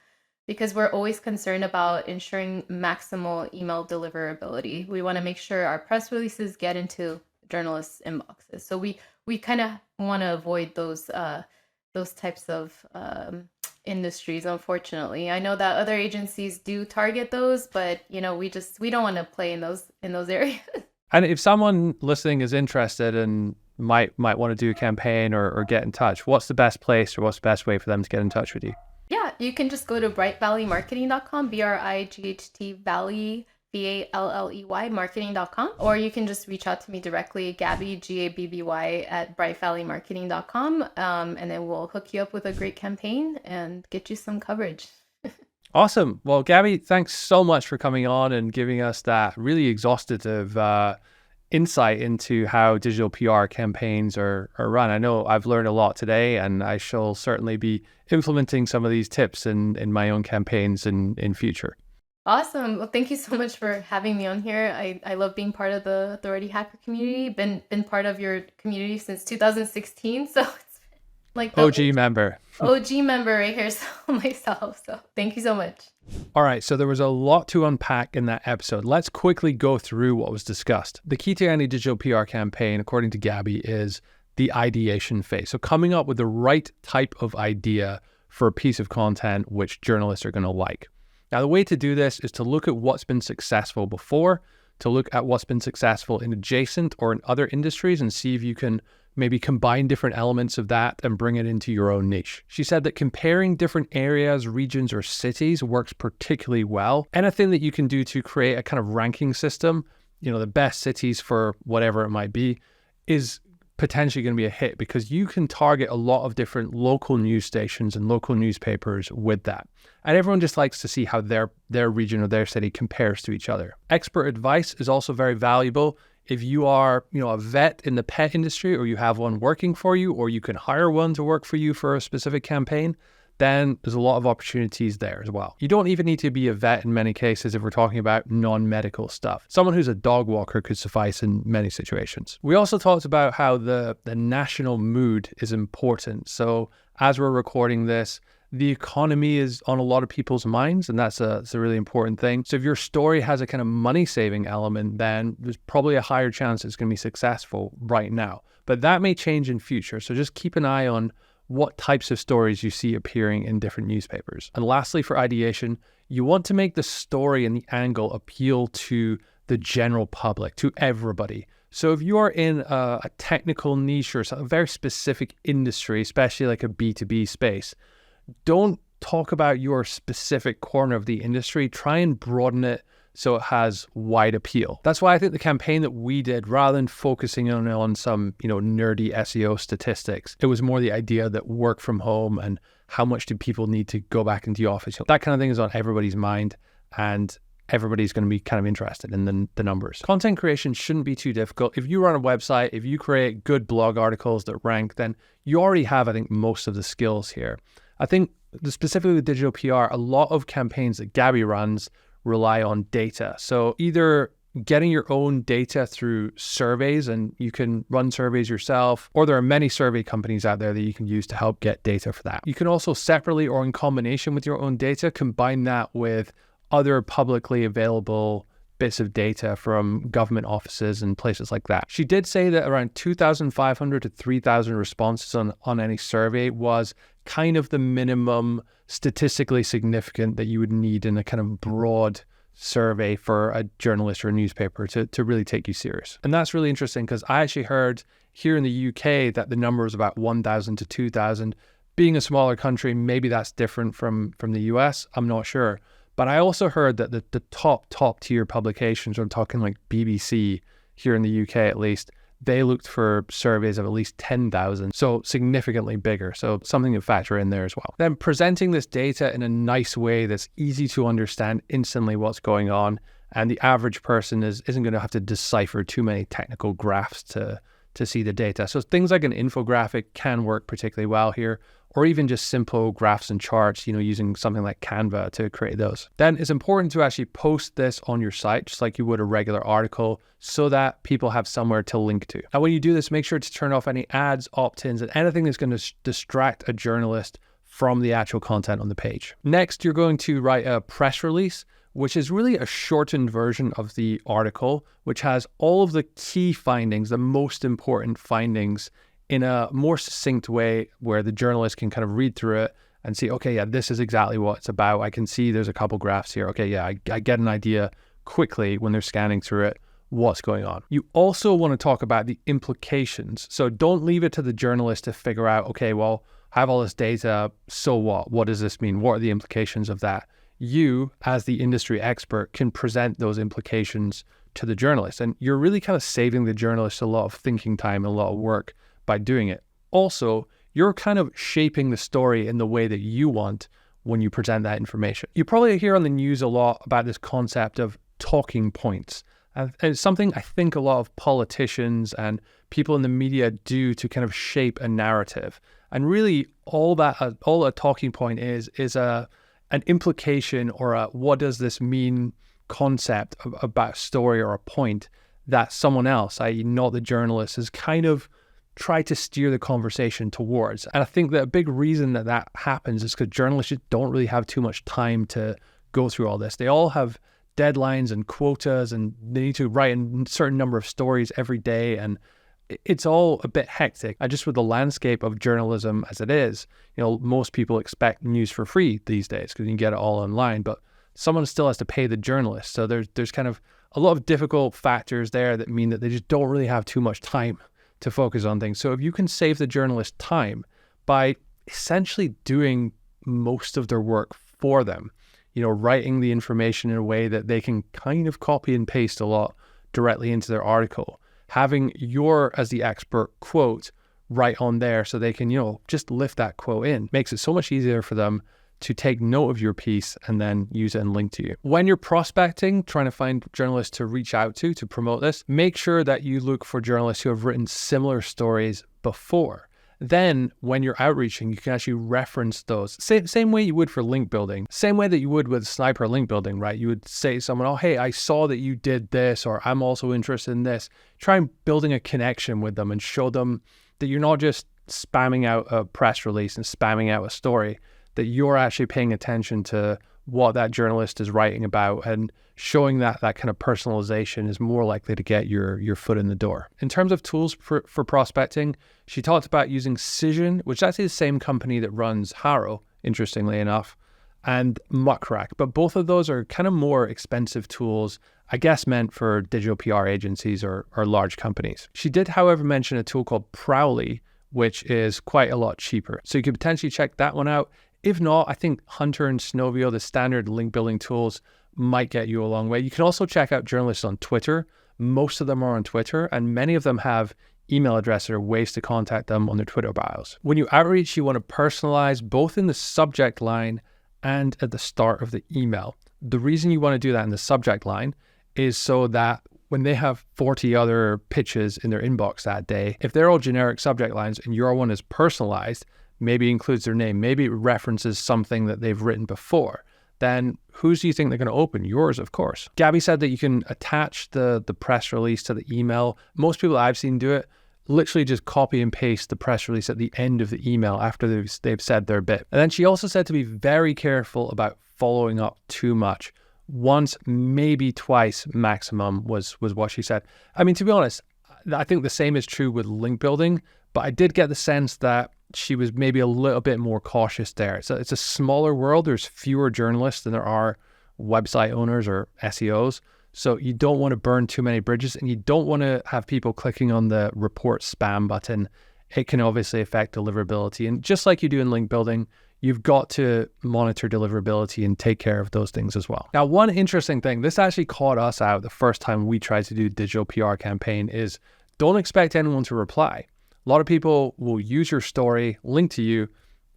Speaker 1: because we're always concerned about ensuring maximal email deliverability. We want to make sure our press releases get into journalists' inboxes. So we kind of want to avoid those types of industries. Unfortunately, I know that other agencies do target those, but we don't want to play in those areas.
Speaker 2: And if someone listening is interested and might want to do a campaign or get in touch, what's the best place or what's the best way for them to get in touch with you?
Speaker 1: Yeah, you can just go to brightvalleymarketing.com, BRIGHT Valley VALLEY marketing.com, or you can just reach out to me directly, Gabby, GABBY at brightvalleymarketing.com, and then we'll hook you up with a great campaign and get you some coverage.
Speaker 2: Awesome. Well, Gabby, thanks so much for coming on and giving us that really exhaustive insight into how digital PR campaigns are run. I know I've learned a lot today, and I shall certainly be implementing some of these tips in my own campaigns in future.
Speaker 1: Awesome. Well, thank you so much for having me on here. I love being part of the Authority Hacker community. Been part of your community since 2016, so it's like the
Speaker 2: OG member.
Speaker 1: OG member right here, so myself. So thank you so much.
Speaker 2: All right, so there was a lot to unpack in that episode. Let's quickly go through what was discussed. The key to any digital PR campaign, according to Gabby, is the ideation phase. So coming up with the right type of idea for a piece of content which journalists are going to like. Now, the way to do this is to look at what's been successful before, to look at what's been successful in adjacent or in other industries and see if you can maybe combine different elements of that and bring it into your own niche. She said that comparing different areas, regions, or cities works particularly well. Anything that you can do to create a kind of ranking system, the best cities for whatever it might be, is potentially going to be a hit because you can target a lot of different local news stations and local newspapers with that. And everyone just likes to see how their region or their city compares to each other. Expert advice is also very valuable. If you are, a vet in the pet industry, or you have one working for you, or you can hire one to work for you for a specific campaign, then there's a lot of opportunities there as well. You don't even need to be a vet in many cases if we're talking about non-medical stuff. Someone who's a dog walker could suffice in many situations. We also talked about how the national mood is important. So as we're recording this, the economy is on a lot of people's minds, and that's a really important thing. So if your story has a kind of money-saving element, then there's probably a higher chance it's going to be successful right now. But that may change in future. So just keep an eye on what types of stories you see appearing in different newspapers. And lastly, for ideation, you want to make the story and the angle appeal to the general public, to everybody. So if you are in a technical niche or a very specific industry, especially like a B2B space, don't talk about your specific corner of the industry. Try and broaden it so it has wide appeal. That's why I think the campaign that we did, rather than focusing on some, nerdy SEO statistics, it was more the idea that work from home and how much do people need to go back into the office. That kind of thing is on everybody's mind, and everybody's going to be kind of interested in the numbers. Content creation shouldn't be too difficult. If you run a website, if you create good blog articles that rank, then you already have, I think, most of the skills here. I think specifically with digital PR, a lot of campaigns that Gabby runs rely on data. So either getting your own data through surveys, and you can run surveys yourself, or there are many survey companies out there that you can use to help get data for that. You can also separately or in combination with your own data, combine that with other publicly available bits of data from government offices and places like that. She did say that around 2,500 to 3,000 responses on any survey was kind of the minimum statistically significant that you would need in a kind of broad survey for a journalist or a newspaper to really take you serious. And that's really interesting, because I actually heard here in the UK that the number is about 1,000 to 2,000. Being a smaller country, maybe that's different from the US, I'm not sure. But I also heard that the top tier publications, I'm talking like BBC here in the UK at least, they looked for surveys of at least 10,000, so significantly bigger. So something to factor in there as well. Then presenting this data in a nice way that's easy to understand instantly what's going on, and the average person isn't going to have to decipher too many technical graphs to see the data. So things like an infographic can work particularly well here, or even just simple graphs and charts, using something like Canva to create those. Then it's important to actually post this on your site, just like you would a regular article, so that people have somewhere to link to. Now, when you do this, make sure to turn off any ads, opt-ins, and anything that's going to distract a journalist from the actual content on the page. Next, you're going to write a press release, which is really a shortened version of the article, which has all of the key findings, the most important findings, in a more succinct way where the journalist can kind of read through it and see, okay, yeah, this is exactly what it's about. I can see there's a couple graphs here. Okay, yeah, I get an idea quickly when they're scanning through it what's going on. You also want to talk about the implications. So don't leave it to the journalist to figure out, okay, well, I have all this data, so what? What does this mean? What are the implications of that? You, as the industry expert, can present those implications to the journalist. And you're really kind of saving the journalist a lot of thinking time and a lot of work by doing it. Also, you're kind of shaping the story in the way that you want when you present that information. You probably hear on the news a lot about this concept of talking points. And it's something I think a lot of politicians and people in the media do to kind of shape a narrative. And really all a talking point is an implication or a what does this mean concept about a story or a point that someone else, i.e. not the journalist, has kind of try to steer the conversation towards. And I think that a big reason that happens is because journalists just don't really have too much time to go through all this. They all have deadlines and quotas, and they need to write a certain number of stories every day, and it's all a bit hectic. Just with the landscape of journalism as it is, most people expect news for free these days because you can get it all online, but someone still has to pay the journalist. So there's kind of a lot of difficult factors there that mean that they just don't really have too much time to focus on things. So if you can save the journalist time by essentially doing most of their work for them, writing the information in a way that they can kind of copy and paste a lot directly into their article, having your, as the expert, quote right on there so they can, just lift that quote in, makes it so much easier for them to take note of your piece and then use it and link to you. When you're prospecting, trying to find journalists to reach out to promote this, make sure that you look for journalists who have written similar stories before. Then when you're outreaching, you can actually reference those. Same way you would for link building, same way that you would with Sniper link building, right? You would say to someone, oh, hey, I saw that you did this, or I'm also interested in this. Try building a connection with them and show them that you're not just spamming out a press release and spamming out a story, that you're actually paying attention to what that journalist is writing about, and showing that kind of personalization is more likely to get your foot in the door. In terms of tools for prospecting, she talked about using Cision, which is actually the same company that runs Harrow, interestingly enough. and Muck Rack. But both of those are kind of more expensive tools, I guess meant for digital PR agencies or large companies. She did, however, mention a tool called Prowly, which is quite a lot cheaper. So you could potentially check that one out. If not, I think Hunter and Snovio, the standard link building tools, might get you a long way. You can also check out journalists on Twitter. Most of them are on Twitter, and many of them have email addresses or ways to contact them on their Twitter bios. When you outreach, you want to personalize both in the subject line and at the start of the email. The reason you want to do that in the subject line is so that when they have 40 other pitches in their inbox that day, if they're all generic subject lines and your one is personalized, maybe includes their name, maybe it references something that they've written before, then whose do you think they're going to open? Yours, of course. Gabby said that you can attach the press release to the email. Most people I've seen do it, literally just copy and paste the press release at the end of the email after they've said their bit. And then she also said to be very careful about following up too much. Once, maybe twice maximum was what she said. I mean, to be honest, I think the same is true with link building, but I did get the sense that she was maybe a little bit more cautious there. So it's a smaller world. There's fewer journalists than there are website owners or SEOs. So you don't want to burn too many bridges, and you don't want to have people clicking on the report spam button. It can obviously affect deliverability. And just like you do in link building, you've got to monitor deliverability and take care of those things as well. Now, one interesting thing, this actually caught us out the first time we tried to do digital PR campaign, is don't expect anyone to reply. A lot of people will use your story, link to you,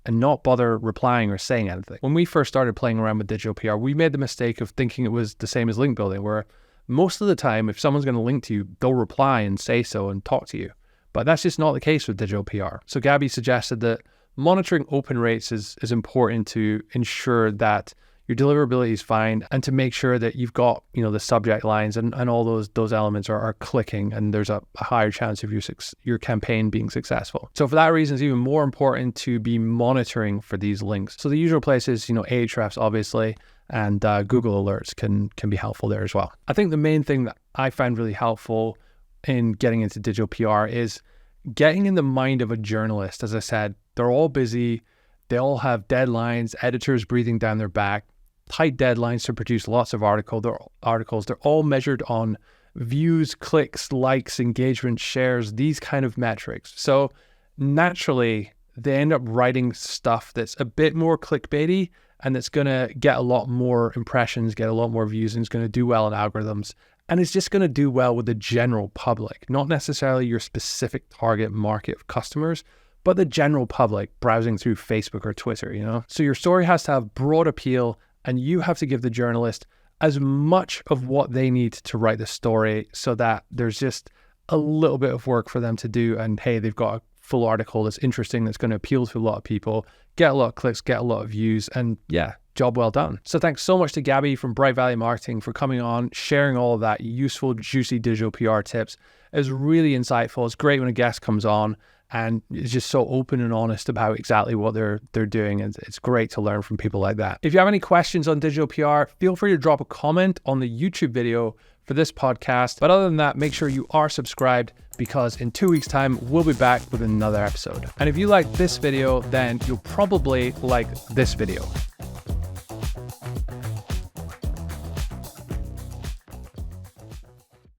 Speaker 2: and not bother replying or saying anything. When we first started playing around with digital PR, we made the mistake of thinking it was the same as link building, where most of the time, if someone's going to link to you, they'll reply and say so and talk to you. But that's just not the case with digital PR. So Gabby suggested that monitoring open rates is important to ensure that your deliverability is fine, and to make sure that you've got, the subject lines and all those elements are clicking, and there's a higher chance of your campaign being successful. So for that reason, it's even more important to be monitoring for these links. So the usual places, Ahrefs obviously, and Google Alerts can be helpful there as well. I think the main thing that I find really helpful in getting into digital PR is getting in the mind of a journalist. As I said, they're all busy. They all have deadlines, editors breathing down their back, tight deadlines to produce lots of articles. They're all measured on views, clicks, likes, engagement, shares, these kind of metrics. So naturally, they end up writing stuff that's a bit more clickbaity, and that's going to get a lot more impressions, get a lot more views, and it's going to do well in algorithms. And it's just going to do well with the general public, not necessarily your specific target market of customers, but the general public browsing through Facebook or Twitter, So your story has to have broad appeal, and you have to give the journalist as much of what they need to write the story, so that there's just a little bit of work for them to do. And hey, they've got a full article that's interesting, that's going to appeal to a lot of people, get a lot of clicks, get a lot of views, and yeah, job well done. So thanks so much to Gabby from Bright Valley Marketing for coming on, sharing all of that useful, juicy digital PR tips. It was really insightful. It's great when a guest comes on and is just so open and honest about exactly what they're doing. And it's great to learn from people like that. If you have any questions on digital PR, feel free to drop a comment on the YouTube video for this podcast. But other than that, make sure you are subscribed, because in 2 weeks' time, we'll be back with another episode. And if you like this video, then you'll probably like this video.